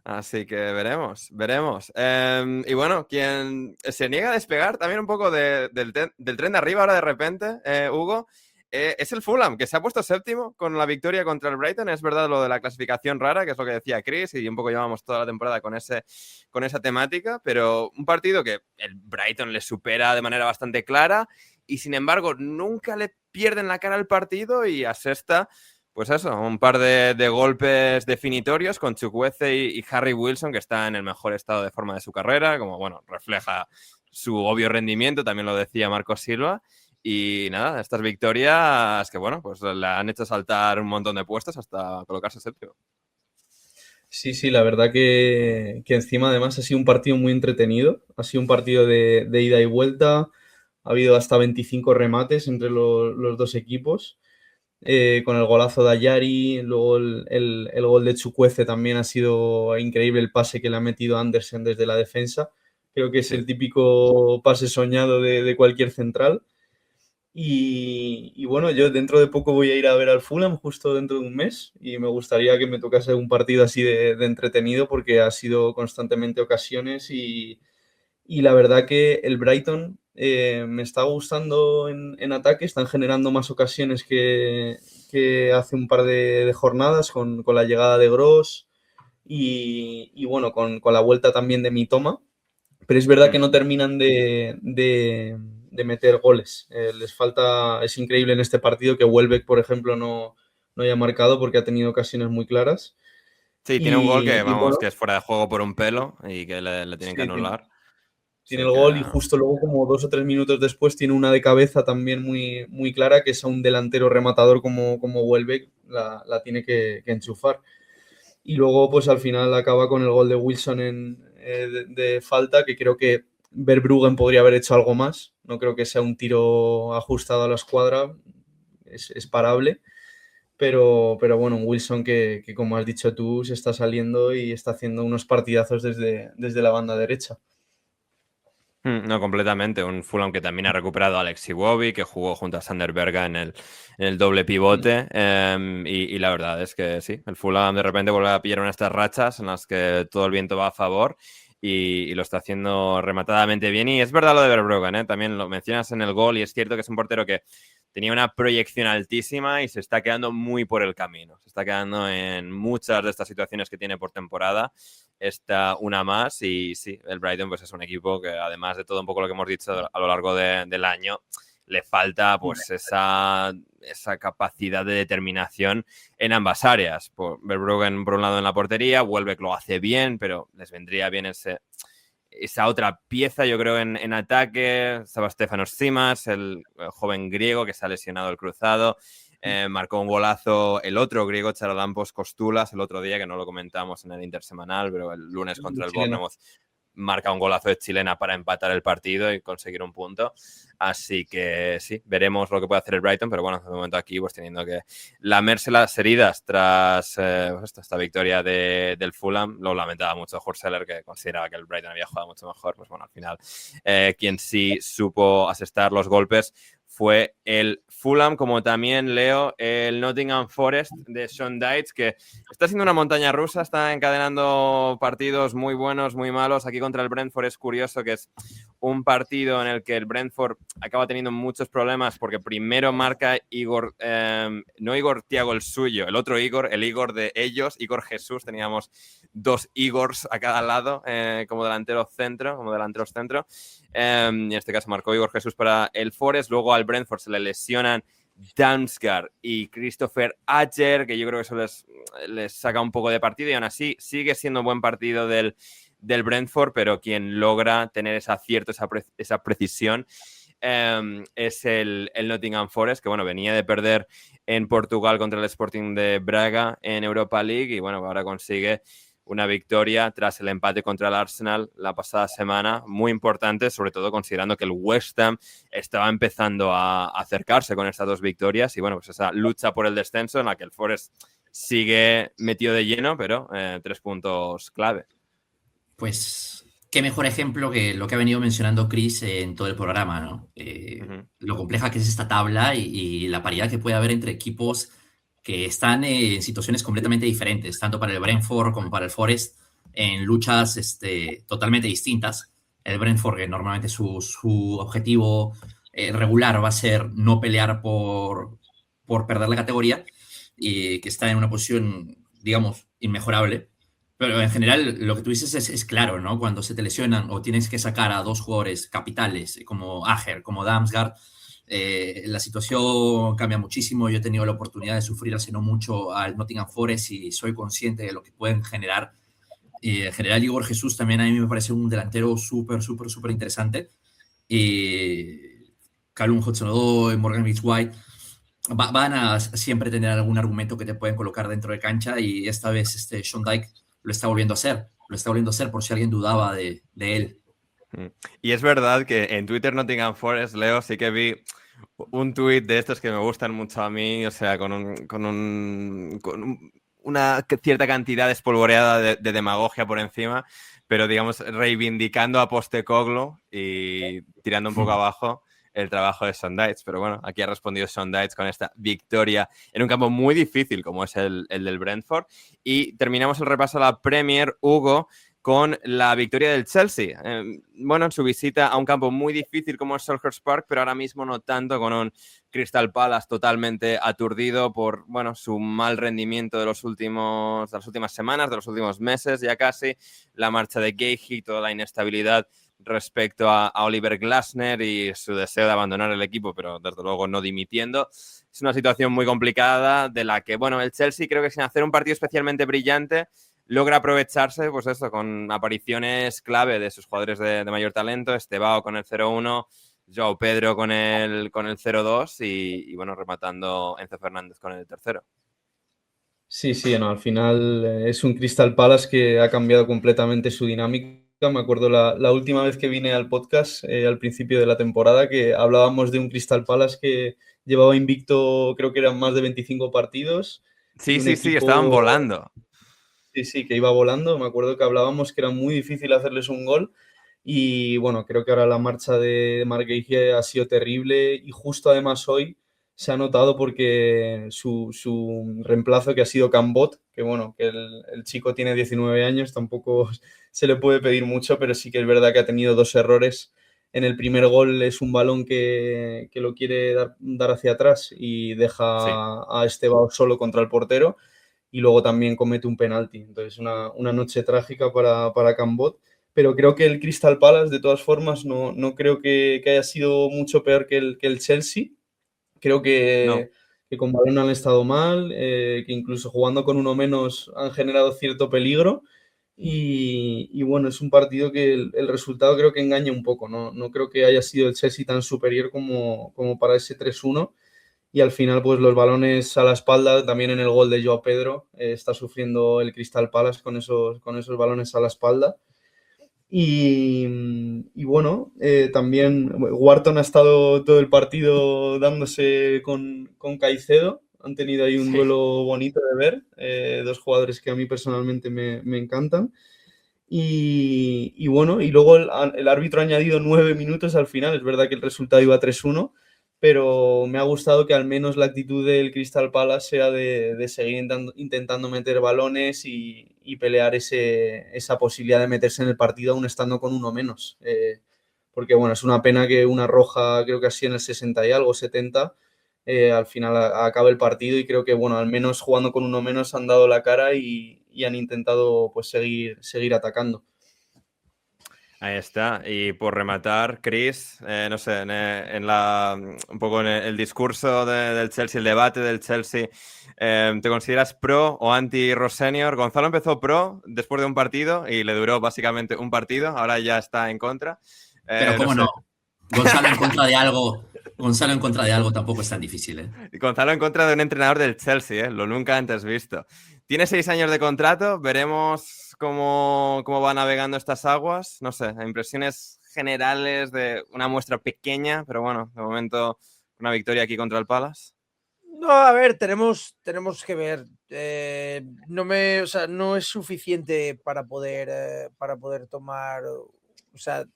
A: Así que veremos. Y bueno, quien se niega a despegar también un poco del tren de arriba ahora de repente, Hugo, es el Fulham, que se ha puesto séptimo con la victoria contra el Brighton. Es verdad lo de la clasificación rara, que es lo que decía Chris, y un poco llevamos toda la temporada con esa temática, pero un partido que el Brighton le supera de manera bastante clara y sin embargo nunca le pierden la cara al partido y asesta, pues eso, un par de golpes definitorios con Chukwueze y Harry Wilson, que está en el mejor estado de forma de su carrera, como bueno, refleja su obvio rendimiento, también lo decía Marcos Silva. Y nada, estas victorias que, bueno, pues le han hecho saltar un montón de puestos hasta colocarse séptimo.
C: Sí, la verdad que encima además ha sido un partido muy entretenido. Ha sido un partido de ida y vuelta. Ha habido hasta 25 remates entre los dos equipos. Con el golazo de Ayari, luego el gol de Chukwueze también ha sido increíble el pase que le ha metido Andersen desde la defensa. Creo que es el típico pase soñado de cualquier central. Y bueno, yo dentro de poco voy a ir a ver al Fulham justo dentro de un mes y me gustaría que me tocase un partido así de entretenido porque ha sido constantemente ocasiones y la verdad que el Brighton me está gustando en ataque, están generando más ocasiones que hace un par de jornadas con la llegada de Gross y bueno, con la vuelta también de Mitoma, pero es verdad que no terminan de meter goles. Les falta, es increíble en este partido que Welbeck, por ejemplo, no haya marcado porque ha tenido ocasiones muy claras.
A: Sí, tiene un gol que, vamos,
C: bueno,
A: que es fuera de juego por un pelo y que le tienen que anular.
C: Tiene el gol y justo luego, como 2 o 3 minutos después, tiene una de cabeza también muy, muy clara, que es a un delantero rematador como Welbeck, la tiene que enchufar. Y luego, pues al final acaba con el gol de Wilson de falta, que creo que Verbruggen podría haber hecho algo más. No creo que sea un tiro ajustado a la escuadra, es parable. Pero bueno, un Wilson que, como has dicho tú, se está saliendo y está haciendo unos partidazos desde la banda derecha.
A: No, completamente. Un Fulham que también ha recuperado a Alex Iwobi, que jugó junto a Sander Berge en el doble pivote. Y la verdad es que sí, el Fulham de repente vuelve a pillar una de estas rachas en las que todo el viento va a favor y lo está haciendo rematadamente bien. Y es verdad lo de Verbruggen, ¿eh? También lo mencionas en el gol y es cierto que es un portero que tenía una proyección altísima y se está quedando muy por el camino. Se está quedando en muchas de estas situaciones que tiene por temporada. Esta una más y sí, el Brighton pues es un equipo que además de todo un poco lo que hemos dicho a lo largo del año, le falta pues esa capacidad de determinación en ambas áreas. Verbruggen por un lado en la portería, Welbeck lo hace bien, pero les vendría bien esa otra pieza, yo creo, en ataque. Estaba Stefanos Tsimas, el joven griego que se ha lesionado el cruzado. marcó un golazo el otro griego, Charalampos Costulas, el otro día, que no lo comentamos en el intersemanal, pero el lunes contra el Bournemouth marca un golazo de chilena para empatar el partido y conseguir un punto. Así que sí, veremos lo que puede hacer el Brighton, pero bueno, de momento aquí pues teniendo que lamerse las heridas tras esta victoria del Fulham. Lo lamentaba mucho Hurseller, que consideraba que el Brighton había jugado mucho mejor. Pues bueno, al final quien sí supo asestar los golpes fue el Fulham, como también Leo, el Nottingham Forest de Sean Dyche, que está siendo una montaña rusa, está encadenando partidos muy buenos, muy malos. Aquí contra el Brentford es curioso que es un partido en el que el Brentford acaba teniendo muchos problemas porque primero marca Igor, no Igor Thiago el suyo, el otro Igor, el Igor de ellos, Igor Jesús. Teníamos 2 Igors a cada lado como delanteros centro. Y en este caso marcó Igor Jesús para el Forest. Luego al Brentford se le lesionan Damsgaard y Christopher Ajer, que yo creo que eso les saca un poco de partido, y aún así sigue siendo un buen partido del Brentford, pero quien logra tener ese acierto, esa precisión es el Nottingham Forest, que bueno, venía de perder en Portugal contra el Sporting de Braga en Europa League y bueno, ahora consigue una victoria tras el empate contra el Arsenal la pasada semana, muy importante, sobre todo considerando que el West Ham estaba empezando a acercarse con estas 2 victorias y bueno, pues esa lucha por el descenso en la que el Forest sigue metido de lleno, pero 3 puntos clave.
B: Pues qué mejor ejemplo que lo que ha venido mencionando Chris en todo el programa, ¿no? Lo compleja que es esta tabla y la paridad que puede haber entre equipos que están en situaciones completamente diferentes, tanto para el Brentford como para el Forest, en luchas totalmente distintas. El Brentford, que normalmente su objetivo regular va a ser no pelear por perder la categoría, y que está en una posición, digamos, inmejorable. Pero en general, lo que tú dices es claro, ¿no? Cuando se te lesionan o tienes que sacar a 2 jugadores capitales, como Ajer, como Damsgaard, la situación cambia muchísimo. Yo he tenido la oportunidad de sufrir hace no mucho al Nottingham Forest y soy consciente de lo que pueden generar. En general, Igor Jesús también a mí me parece un delantero súper interesante. Callum Hudson-Odoi, Morgan Gibbs-White van a siempre tener algún argumento que te pueden colocar dentro de cancha, y esta vez Sean Dyche lo está volviendo a hacer por si alguien dudaba de él.
A: Y es verdad que en Twitter Nottingham Forest, Leo, sí que vi un tuit de estos que me gustan mucho a mí, o sea, con una cierta cantidad de espolvoreada de demagogia por encima, pero digamos reivindicando a Postecoglou y tirando un poco abajo el trabajo de Sean Dyche. Pero bueno, aquí ha respondido Sean Dyche con esta victoria en un campo muy difícil como es el del Brentford. Y terminamos el repaso a la Premier, Hugo, con la victoria del Chelsea. Bueno, en su visita a un campo muy difícil como es Selhurst Park, pero ahora mismo no tanto, con un Crystal Palace totalmente aturdido por, bueno, su mal rendimiento de las últimas semanas, de los últimos meses ya casi, la marcha de Gahey, toda la inestabilidad respecto a Oliver Glasner y su deseo de abandonar el equipo, pero desde luego no dimitiendo. Es una situación muy complicada de la que, bueno, el Chelsea creo que sin hacer un partido especialmente brillante logra aprovecharse, pues eso, con apariciones clave de sus jugadores de mayor talento, Estebao con el 0-1, Joao Pedro con el 0-2 y bueno, rematando Enzo Fernández con el tercero.
C: Sí, no, al final es un Crystal Palace que ha cambiado completamente su dinámica. Me acuerdo la última vez que vine al podcast, al principio de la temporada, que hablábamos de un Crystal Palace que llevaba invicto, creo que eran más de 25 partidos.
A: Sí, estaban volando.
C: Sí, que iba volando. Me acuerdo que hablábamos que era muy difícil hacerles un gol. Y bueno, creo que ahora la marcha de Marc Guehi ha sido terrible y justo además hoy se ha notado porque su reemplazo, que ha sido Cambot, que bueno, que el chico tiene 19 años, tampoco se le puede pedir mucho, pero sí que es verdad que ha tenido 2 errores. En el primer gol es un balón que lo quiere dar hacia atrás y deja a Estebao solo contra el portero, y luego también comete un penalti. Entonces una noche trágica para Cambot. Pero creo que el Crystal Palace, de todas formas, no creo que haya sido mucho peor que el Chelsea. Creo que con balón han estado mal, que incluso jugando con uno menos han generado cierto peligro. Y bueno, es un partido que el resultado creo que engaña un poco. No creo que haya sido el Chelsea tan superior como para ese 3-1. y al final pues los balones a la espalda, también en el gol de Joao Pedro está sufriendo el Crystal Palace con esos balones a la espalda. Y bueno, también Wharton ha estado todo el partido dándose con Caicedo. Han tenido ahí un duelo bonito de ver, dos jugadores que a mí personalmente me encantan. Y bueno, y luego el árbitro ha añadido 9 minutos al final. Es verdad que el resultado iba 3-1, pero me ha gustado que al menos la actitud del Crystal Palace sea de seguir intentando meter balones y pelear esa posibilidad de meterse en el partido aún estando con uno menos. Porque bueno, es una pena que una roja, creo que así en el 60 y algo, 70, al final acabe el partido, y creo que bueno, al menos jugando con uno menos han dado la cara y han intentado pues seguir atacando.
A: Ahí está. Y por rematar, Chris, no sé, un poco en el discurso del Chelsea, el debate del Chelsea, ¿te consideras pro o anti Ross Senior? Gonzalo empezó pro después de un partido y le duró básicamente un partido, ahora ya está en contra.
B: Pero cómo no. Gonzalo en contra de algo. Gonzalo en contra de algo tampoco es tan difícil, ¿eh?
A: Gonzalo en contra de un entrenador del Chelsea, lo nunca antes visto. Tiene 6 años de contrato, veremos cómo va navegando estas aguas. No sé, impresiones generales de una muestra pequeña, pero bueno, de momento una victoria aquí contra el Palace.
D: No, a ver, tenemos que ver. No es suficiente para poder tomar,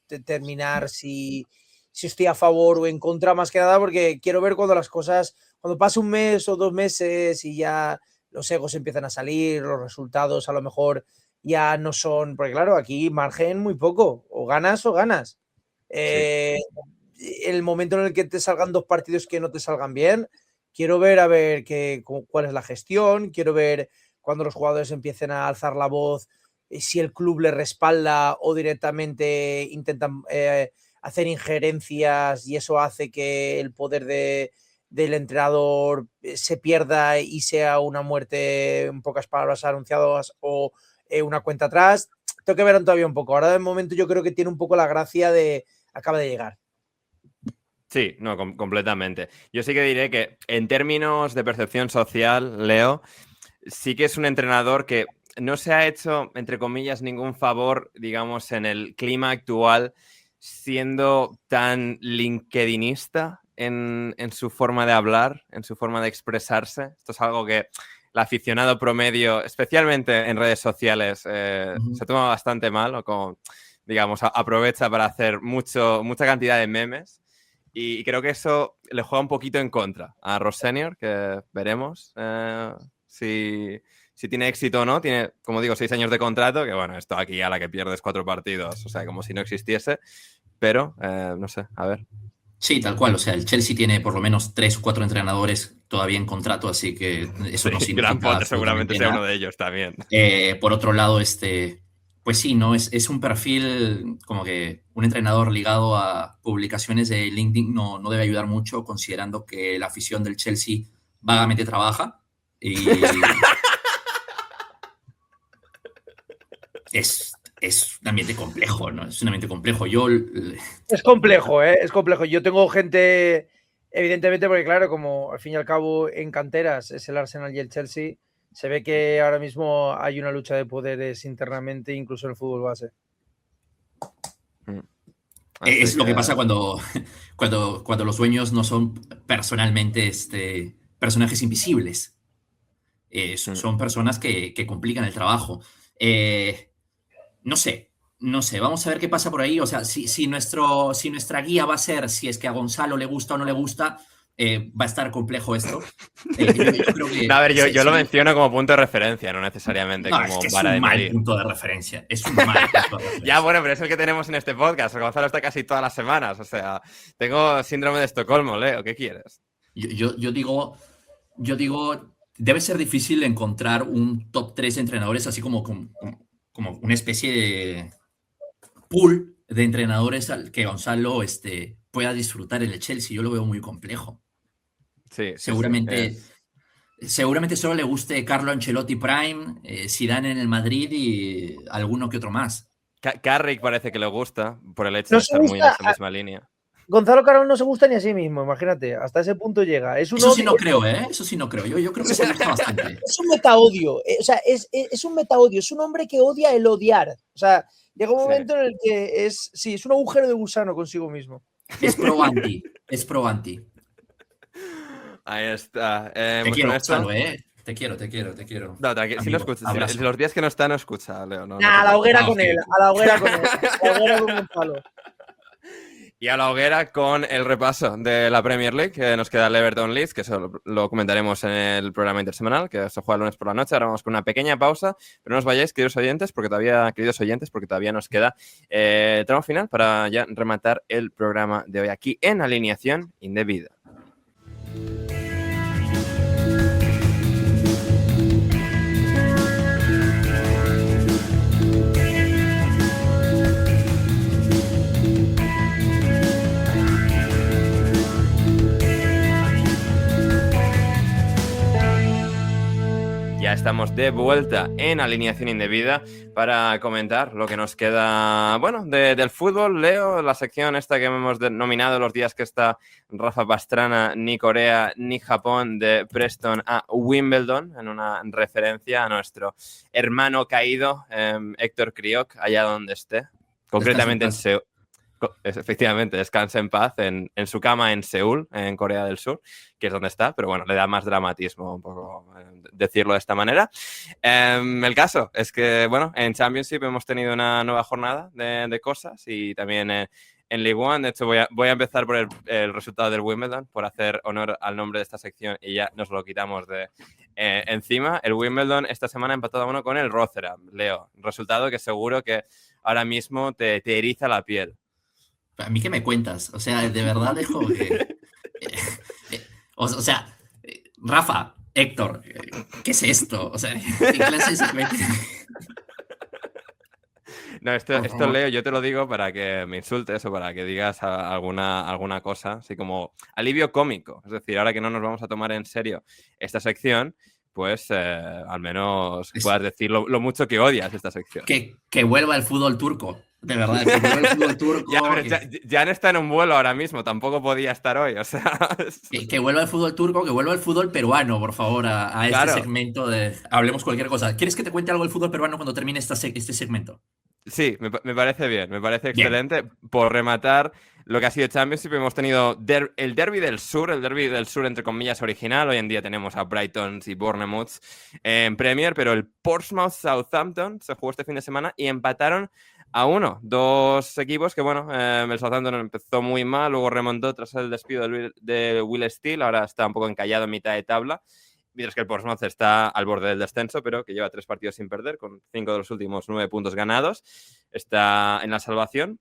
D: determinar si estoy a favor o en contra, más que nada porque quiero ver cuando pasa un mes o 2 meses y ya los egos empiezan a salir, los resultados a lo mejor ya no son, porque claro, aquí margen muy poco, o ganas o ganas. El momento en el que te salgan 2 partidos que no te salgan bien, quiero ver cuál es la gestión, quiero ver cuando los jugadores empiecen a alzar la voz, si el club le respalda o directamente intentan hacer injerencias y eso hace que el poder del entrenador se pierda y sea una muerte, en pocas palabras, anunciadas o una cuenta atrás. Tengo que ver todavía un poco. Ahora de momento yo creo que tiene un poco la gracia de acaba de llegar.
A: Sí, no, completamente. Yo sí que diré que en términos de percepción social, Leo, sí que es un entrenador que no se ha hecho, entre comillas, ningún favor, digamos, en el clima actual, siendo tan linkedinista en su forma de hablar, en su forma de expresarse. Esto es algo que el aficionado promedio, especialmente en redes sociales, se toma bastante mal, o como, digamos, aprovecha para hacer mucha cantidad de memes. Y creo que eso le juega un poquito en contra a Ross Senior, que veremos si tiene éxito o no. Tiene, como digo, 6 años de contrato, que bueno, esto aquí a la que pierdes 4 partidos, o sea, como si no existiese. Pero, no sé, a ver.
B: Sí, tal cual. O sea, el Chelsea tiene por lo menos 3 o 4 entrenadores todavía en contrato, así que eso no significa
A: Graham Potter seguramente sea uno de ellos también.
B: Por otro lado, pues sí, ¿no? Es un perfil como que un entrenador ligado a publicaciones de LinkedIn no debe ayudar mucho, considerando que la afición del Chelsea vagamente trabaja. Y es un ambiente complejo, ¿no? Es un ambiente complejo.
D: Es complejo, ¿eh? Es complejo. Yo tengo gente, evidentemente, porque claro, como al fin y al cabo en canteras es el Arsenal y el Chelsea, se ve que ahora mismo hay una lucha de poderes internamente, incluso en el fútbol base.
B: Es lo que pasa cuando los dueños no son personalmente personajes invisibles. Son personas que complican el trabajo. No sé. Vamos a ver qué pasa por ahí. O sea, si nuestra guía va a ser si es que a Gonzalo le gusta o no le gusta, va a estar complejo esto. Yo creo que,
A: no, a ver, yo lo menciono como punto de referencia, no necesariamente como vara de medir.
B: Es un mal punto de referencia. Es un mal punto de referencia.
A: Ya, bueno, pero es el que tenemos en este podcast. Gonzalo está casi todas las semanas. O sea, tengo síndrome de Estocolmo, Leo. ¿Qué quieres?
B: Yo digo, debe ser difícil encontrar un top 3 de entrenadores, así como una especie de pool de entrenadores al que Gonzalo pueda disfrutar en el Chelsea. Yo lo veo muy complejo.
A: Sí,
B: seguramente solo le guste Carlo Ancelotti Prime, Zidane en el Madrid y alguno que otro más.
A: Carrick parece que le gusta por el hecho de estar muy en esa misma línea.
D: Gonzalo Carol no se gusta ni a sí mismo, imagínate, hasta ese punto llega. Es un
B: Eso sí
D: odio,
B: no creo, ¿eh? Eso sí no creo. Yo creo que se gusta bastante.
D: es un metaodio, o sea, es un metaodio, es un hombre que odia el odiar. O sea, llega un momento en el que es un agujero de gusano consigo mismo.
B: Es pro-anti. Es pro-anti.
A: Ahí está.
B: Te
A: Pues
B: quiero,
A: con esto...
B: Gonzalo, ¿eh? Te quiero.
A: No, tranquilo. Si no escuchas,
B: Abrazo.
A: los días que no está, no escucha, Leo. No,
D: Nah, a la hoguera con
B: ok.
D: él, a la hoguera con él, a la hoguera con Gonzalo.
A: Y a la hoguera con el repaso de la Premier League, que nos queda el Everton Leeds, que eso lo comentaremos en el programa intersemanal, que se juega el lunes por la noche. Ahora vamos con una pequeña pausa, pero no os vayáis, queridos oyentes, porque todavía nos queda tramo final para ya rematar el programa de hoy aquí en Alineación Indebida. Ya estamos de vuelta en Alineación Indebida para comentar lo que nos queda, bueno, del fútbol. Leo, la sección esta que hemos denominado los días que está Rafa Pastrana, ni Corea ni Japón, de Preston a Wimbledon, en una referencia a nuestro hermano caído, Héctor Kriok, allá donde esté, concretamente en Seúl. Efectivamente, descansa en paz en su cama en Seúl, en Corea del Sur, que es donde está, pero bueno, le da más dramatismo un poco decirlo de esta manera. El caso es que, bueno, en Championship hemos tenido una nueva jornada de cosas y también en League One. De hecho, voy a empezar por el resultado del Wimbledon, por hacer honor al nombre de esta sección y ya nos lo quitamos de encima. El Wimbledon esta semana ha empatado a 1 con el Rotherham. Leo, resultado que seguro que ahora mismo te eriza la piel.
B: ¿A mí qué me cuentas? O sea, de verdad dejo que... o sea, Rafa, Héctor, ¿qué es esto? O sea, ¿qué clase de segmento?
A: No, esto Leo, yo te lo digo para que me insultes o para que digas alguna cosa, así como alivio cómico. Es decir, ahora que no nos vamos a tomar en serio esta sección, pues al menos puedas decir lo mucho que odias esta sección.
B: Que vuelva el fútbol turco. De verdad, que vuelva el fútbol turco.
A: Ya no está en un vuelo ahora mismo, tampoco podía estar hoy, o sea...
B: Que vuelva el fútbol turco, que vuelva el fútbol peruano, por favor, a este segmento de Hablemos Cualquier Cosa. ¿Quieres que te cuente algo del fútbol peruano cuando termine este segmento?
A: Sí, me parece bien, me parece excelente. Bien. Por rematar lo que ha sido Championship, hemos tenido el derbi del sur entre comillas original. Hoy en día tenemos a Brightons y Bournemouth en Premier, pero el Portsmouth-Southampton se jugó este fin de semana y empataron a 1. Dos equipos que, bueno, el Southampton empezó muy mal, luego remontó tras el despido de Will Steele, ahora está un poco encallado en mitad de tabla. Mientras que el Portsmouth está al borde del descenso, pero que lleva 3 partidos sin perder, con 5 de los últimos 9 puntos ganados. Está en la salvación.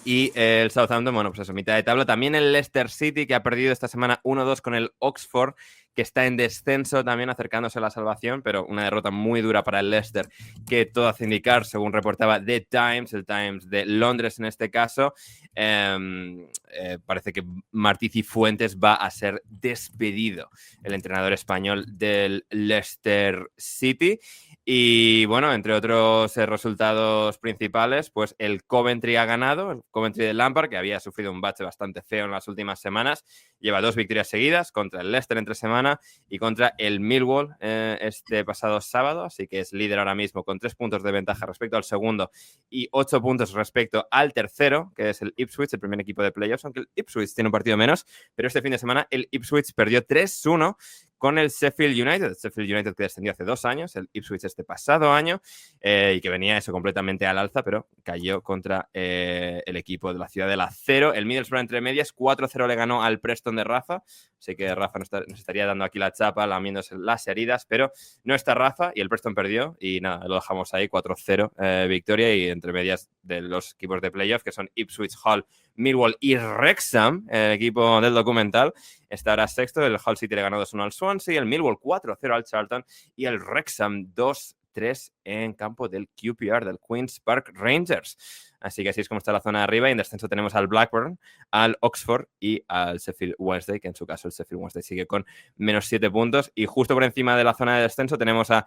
A: Y el Southampton, bueno, pues eso, mitad de tabla. También el Leicester City, que ha perdido esta semana 1-2 con el Oxford, que está en descenso también, acercándose a la salvación, pero una derrota muy dura para el Leicester, que todo hace indicar, según reportaba The Times, el Times de Londres en este caso, parece que Martí Cifuentes va a ser despedido, el entrenador español del Leicester City. Y bueno, entre otros resultados principales, pues el Coventry ha ganado, el Coventry de Lampard, que había sufrido un bache bastante feo en las últimas semanas, lleva 2 victorias seguidas contra el Leicester entre semana y contra el Millwall este pasado sábado, así que es líder ahora mismo con 3 puntos de ventaja respecto al segundo y 8 puntos respecto al tercero, que es el Ipswich, el primer equipo de playoffs, aunque el Ipswich tiene un partido menos, pero este fin de semana el Ipswich perdió 3-1 con el Sheffield United que descendió hace 2 años, el Ipswich este pasado año, y que venía eso completamente al alza, pero cayó contra el equipo de la ciudad del acero. El Middlesbrough entre medias 4-0 le ganó al Preston de Rafa, así que Rafa nos estaría dando aquí la chapa, lamiéndose las heridas, pero no está Rafa y el Preston perdió y nada, lo dejamos ahí 4-0 victoria, y entre medias de los equipos de playoff que son Ipswich, Hull, Millwall y Wrexham, el equipo del documental, está ahora sexto. El Hull City le ganó 2-1 al Swansea, el Millwall 4-0 al Charlton y el Wrexham 2-3 en campo del QPR, del Queen's Park Rangers. Así que así es como está la zona de arriba, y en descenso tenemos al Blackburn, al Oxford y al Sheffield Wednesday, que en su caso el Sheffield Wednesday sigue con menos 7 puntos. Y justo por encima de la zona de descenso tenemos a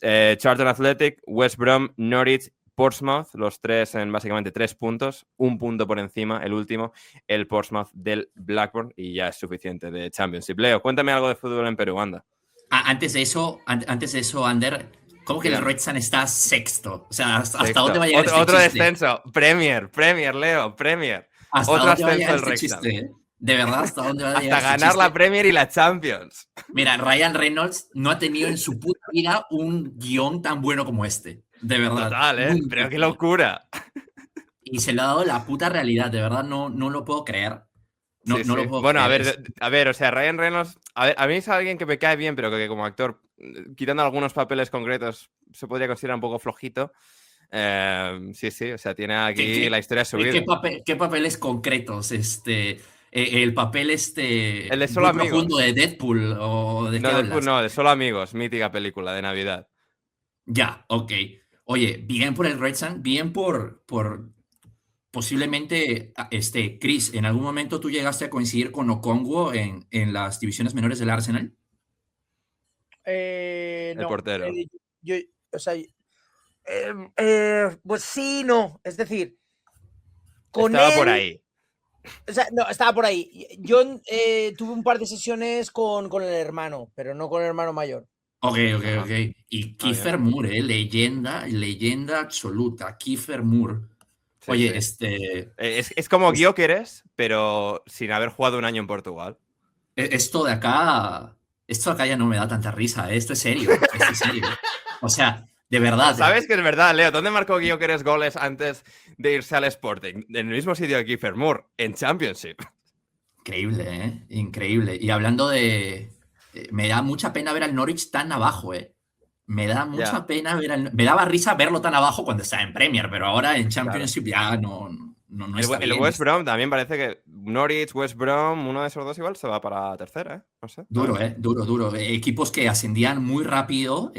A: Charlton Athletic, West Brom, Norwich, Portsmouth, los tres en básicamente 3 puntos, 1 punto por encima, el último, el Portsmouth del Blackburn, y ya es suficiente de Championship. Leo, cuéntame algo de fútbol en Perú, anda.
B: Antes de eso, Ander, ¿cómo que el Red Sun está sexto? O sea, ¿hasta
A: Sexto.
B: dónde va a llegar
A: Otro
B: este chiste?
A: descenso. Premier, Leo, Premier.
B: ¿Hasta
A: Otro
B: dónde va a
A: ascenso
B: llegar
A: del
B: este
A: Wrexham.
B: chiste? De verdad, ¿hasta dónde va a
A: Hasta
B: llegar este
A: ganar la
B: chiste?
A: Premier y la Champions.
B: Mira, Ryan Reynolds no ha tenido en su puta vida un guión tan bueno como este. De verdad.
A: Total, ¿eh?
B: Nunca.
A: Pero qué locura.
B: Y se le ha dado la puta realidad, de verdad, no lo puedo creer. No,
A: Sí,
B: no
A: sí.
B: lo puedo
A: Bueno,
B: creer.
A: a ver, o sea, Ryan Reynolds, a mí es alguien que me cae bien, pero que como actor, quitando algunos papeles concretos, se podría considerar un poco flojito. Sí, o sea, tiene aquí la historia de su vida.
B: ¿Qué papeles concretos? El papel
A: El de Solo
B: muy
A: Amigos.
B: profundo de Deadpool o de qué
A: No,
B: hablas?
A: Deadpool no, de Solo Amigos, mítica película de Navidad.
B: Ya, ok. Oye, bien por el Red Sun, bien por posiblemente, Chris, ¿en algún momento tú llegaste a coincidir con Okongwu en las divisiones menores del Arsenal?
D: No,
A: portero.
D: O sea, pues sí, no. Es decir, con
A: Estaba
D: él,
A: por ahí.
D: O sea, no, estaba por ahí. Yo tuve un par de sesiones con el hermano, pero no con el hermano mayor.
B: Ok.
A: Ajá.
B: Y Kiefer Moore, leyenda absoluta. Kiefer Moore.
A: Sí,
B: Oye,
A: sí. Es como
B: pues-
A: Gyökeres, pero sin haber jugado un año en Portugal.
B: Esto de acá ya no me da tanta risa. Esto es serio. O sea, de verdad.
A: ¿Sabes que es verdad, Leo? ¿Dónde marcó Gyökeres goles antes de irse al Sporting? En el mismo sitio que Kiefer Moore, en Championship.
B: Increíble, ¿eh? Increíble. Y hablando de... me da mucha pena ver al Norwich tan abajo, ¿eh? Me da mucha pena ver me daba risa verlo tan abajo cuando estaba en Premier, pero ahora en Championship ya no está bien.
A: El West Brom también parece que Norwich, West Brom, uno de esos dos igual se va para tercera, ¿eh? No sé.
B: Duro, duro. Equipos que ascendían muy rápido.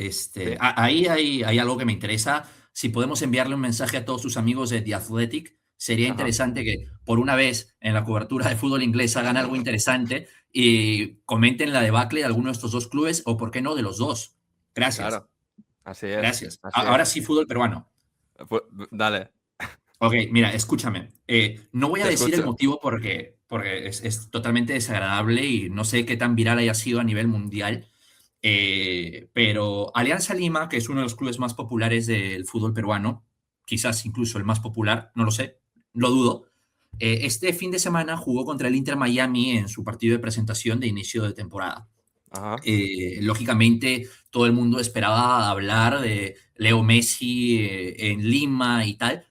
B: Ahí hay algo que me interesa. Si podemos enviarle un mensaje a todos sus amigos de The Athletic, sería interesante que por una vez en la cobertura de fútbol inglés hagan algo interesante y comenten la debacle de alguno de estos dos clubes o, por qué no, de los dos. Gracias.
A: Claro. Así es.
B: Gracias. Ahora sí, fútbol peruano.
A: Pues, dale.
B: Ok, mira, escúchame. No voy a decir
A: escucho.
B: el motivo porque es totalmente desagradable y no sé qué tan viral haya sido a nivel mundial. Pero Alianza Lima, que es uno de los clubes más populares del fútbol peruano, quizás incluso el más popular, no lo sé, lo dudo. Este fin de semana jugó contra el Inter Miami en su partido de presentación de inicio de temporada. Lógicamente, todo el mundo esperaba hablar de Leo Messi en Lima y tal,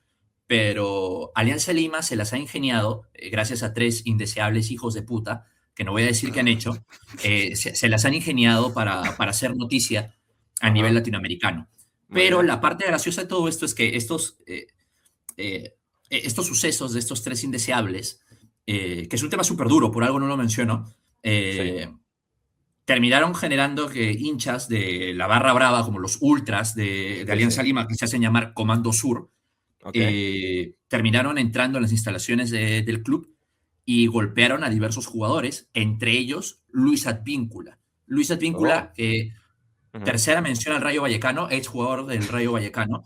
B: pero Alianza Lima se las ha ingeniado, gracias a 3 indeseables hijos de puta, que no voy a decir qué han hecho, se las han ingeniado para hacer noticia a nivel latinoamericano. Pero la parte graciosa de todo esto es que estos sucesos de estos 3 indeseables, que es un tema súper duro, por algo no lo menciono, terminaron generando que hinchas de la barra brava, como los ultras de Alianza Lima, que se hacen llamar Comando Sur, terminaron entrando en las instalaciones del club y golpearon a diversos jugadores, entre ellos Luis Advíncula. Luis Advíncula, tercera mención al Rayo Vallecano, exjugador del Rayo Vallecano,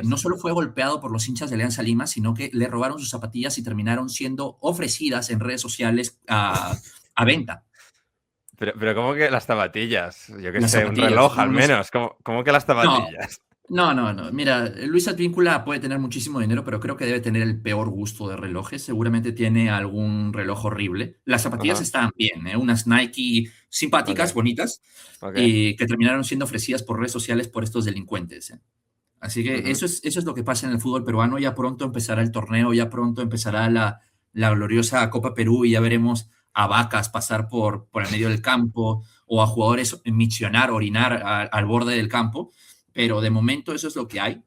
B: no solo fue golpeado por los hinchas de Alianza Lima, sino que le robaron sus zapatillas y terminaron siendo ofrecidas en redes sociales a venta.
A: Pero ¿cómo que las zapatillas? Yo qué sé, un reloj al menos. ¿Cómo que las zapatillas?
B: No. Mira, Luis Advíncula puede tener muchísimo dinero, pero creo que debe tener el peor gusto de relojes. Seguramente tiene algún reloj horrible. Las zapatillas estaban bien, unas Nike simpáticas, bonitas, y que terminaron siendo ofrecidas por redes sociales por estos delincuentes. Así que eso es lo que pasa en el fútbol peruano. Ya pronto empezará el torneo, ya pronto empezará la gloriosa Copa Perú y ya veremos a vacas pasar por el medio del campo o a jugadores misionar, orinar al borde del campo. Pero de momento eso es lo que hay.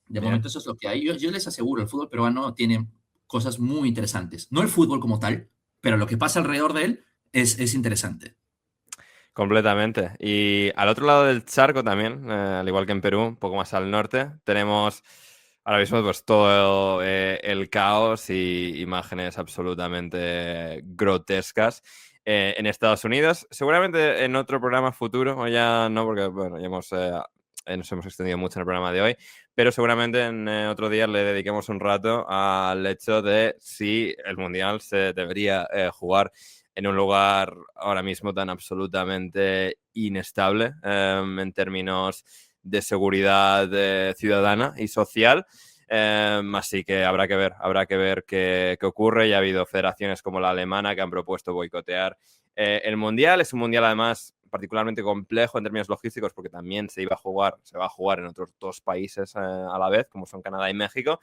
B: Yo les aseguro, el fútbol peruano tiene cosas muy interesantes. No el fútbol como tal, pero lo que pasa alrededor de él es interesante.
A: Completamente. Y al otro lado del charco también, al igual que en Perú, un poco más al norte, tenemos ahora mismo pues todo el caos y imágenes absolutamente grotescas en Estados Unidos. Seguramente en otro programa futuro, o ya no, porque bueno, ya hemos nos hemos extendido mucho en el programa de hoy, pero seguramente en otro día le dediquemos un rato al hecho de si el Mundial se debería jugar en un lugar ahora mismo tan absolutamente inestable en términos de seguridad ciudadana y social. Así que habrá que ver qué ocurre. Ya ha habido federaciones como la alemana que han propuesto boicotear el Mundial. Es un Mundial además particularmente complejo en términos logísticos porque también se va a jugar en otros 2 países a la vez, como son Canadá y México.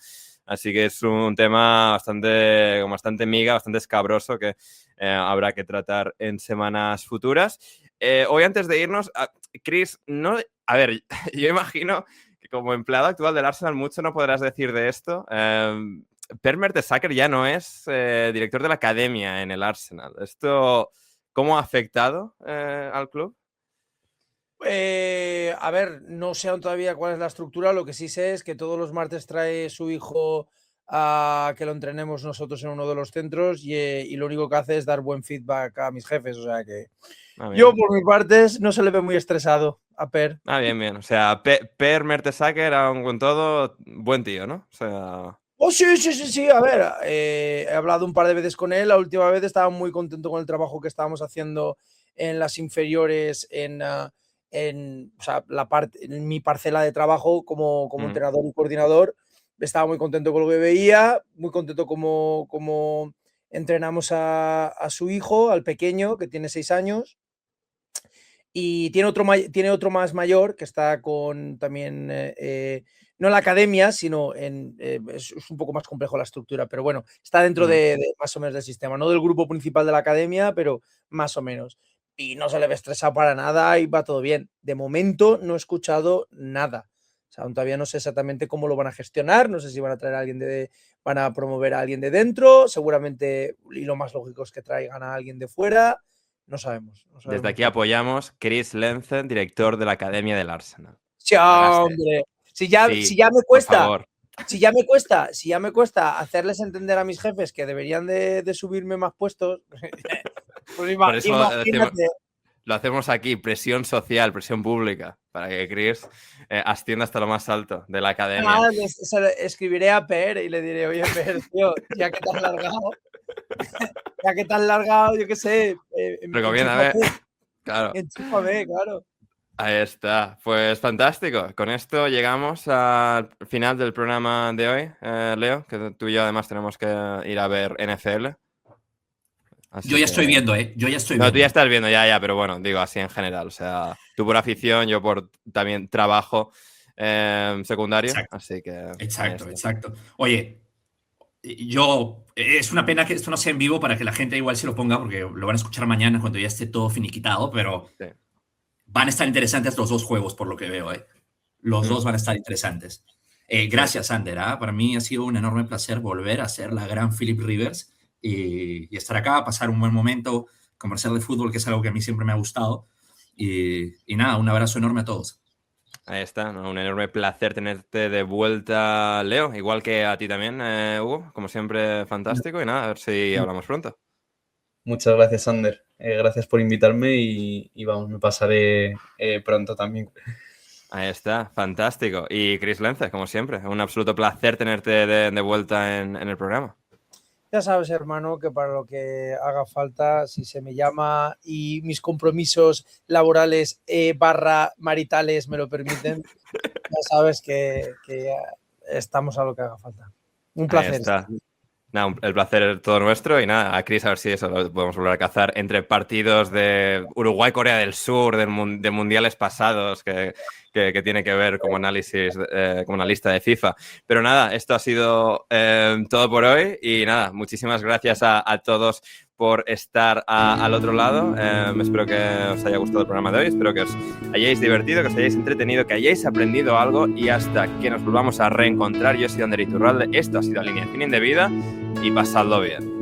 A: Así que es un tema bastante miga, bastante escabroso que habrá que tratar en semanas futuras. Hoy, antes de irnos, Chris, a ver, yo imagino que como empleado actual del Arsenal mucho no podrás decir de esto. Per Mertesacker ya no es director de la academia en el Arsenal. ¿Esto cómo ha afectado al club?
D: A ver, no sé aún todavía cuál es la estructura. Lo que sí sé es que todos los martes trae su hijo a que lo entrenemos nosotros en uno de los centros y lo único que hace es dar buen feedback a mis jefes. O sea que yo, por mi parte, no se le ve muy estresado a Per.
A: Bien. O sea, Per Mertesacker, aún con todo, buen tío, ¿no? O sea...
D: Oh, sí. A ver, he hablado un par de veces con él. La última vez estaba muy contento con el trabajo que estábamos haciendo en las inferiores, en mi parcela de trabajo como entrenador y coordinador. Estaba muy contento con lo que veía, muy contento como entrenamos a su hijo, al pequeño, que tiene 6 años. Y tiene otro más mayor que está con también, no en la academia, sino es un poco más complejo la estructura, pero bueno, está dentro de más o menos del sistema, no del grupo principal de la academia, pero más o menos. Y no se le ve estresado para nada y va todo bien. De momento no he escuchado nada. O sea, aún todavía no sé exactamente cómo lo van a gestionar, no sé si van a traer a alguien van a promover a alguien de dentro, seguramente, y lo más lógico es que traigan a alguien de fuera. No sabemos.
A: Desde aquí apoyamos Chris Lenzen, director de la Academia del Arsenal.
D: Sí, hombre. Si ya me cuesta hacerles entender a mis jefes que deberían de subirme más puestos, pues imagínate.
A: Lo hacemos aquí, presión social, presión pública, para que Chris ascienda hasta lo más alto de la academia.
D: Escribiré a Per y le diré, oye, Per, tío, ya que te has largado, yo qué sé.
A: Recomiéndame. Claro.
D: Enchúfame, claro.
A: Ahí está. Pues fantástico. Con esto llegamos al final del programa de hoy, Leo, que tú y yo además tenemos que ir a ver NFL.
B: Yo ya estoy viendo, Yo ya estoy
A: viendo.
B: No,
A: tú ya estás viendo, ya, pero bueno, digo así en general. O sea, tú por afición, yo por también trabajo secundario.
B: Exacto.
A: Así que...
B: Exacto. Oye, es una pena que esto no sea en vivo para que la gente igual se lo ponga, porque lo van a escuchar mañana cuando ya esté todo finiquitado, pero sí. Van a estar interesantes los 2 juegos, por lo que veo, Los 2 van a estar interesantes. Gracias, Ander. Para mí ha sido un enorme placer volver a ser la gran Philip Rivers y estar acá, pasar un buen momento, conversar de fútbol, que es algo que a mí siempre me ha gustado. Y nada, un abrazo enorme a todos.
A: Ahí está, ¿no? Un enorme placer tenerte de vuelta, Leo, igual que a ti también, Hugo, como siempre, fantástico, y nada, a ver si hablamos pronto.
C: Muchas gracias, Ander. Gracias por invitarme y vamos, me pasaré pronto también.
A: Ahí está, fantástico. Y Chris Lenzen, como siempre, un absoluto placer tenerte de vuelta en el programa.
D: Ya sabes, hermano, que para lo que haga falta, si se me llama y mis compromisos laborales / maritales me lo permiten, ya sabes que estamos a lo que haga falta. Un placer.
A: Ahí está. Nada, el placer es todo nuestro y nada, a Chris a ver si eso lo podemos volver a cazar entre partidos de Uruguay, Corea del Sur, de mundiales pasados que tiene que ver como análisis, como analista de FIFA. Pero nada, esto ha sido todo por hoy y nada, muchísimas gracias a todos por estar al otro lado. Espero que os haya gustado el programa de hoy, espero que os hayáis divertido, que os hayáis entretenido, que hayáis aprendido algo y hasta que nos volvamos a reencontrar. Yo soy Ander Iturralde, esto ha sido Alineación Indebida y pasadlo bien.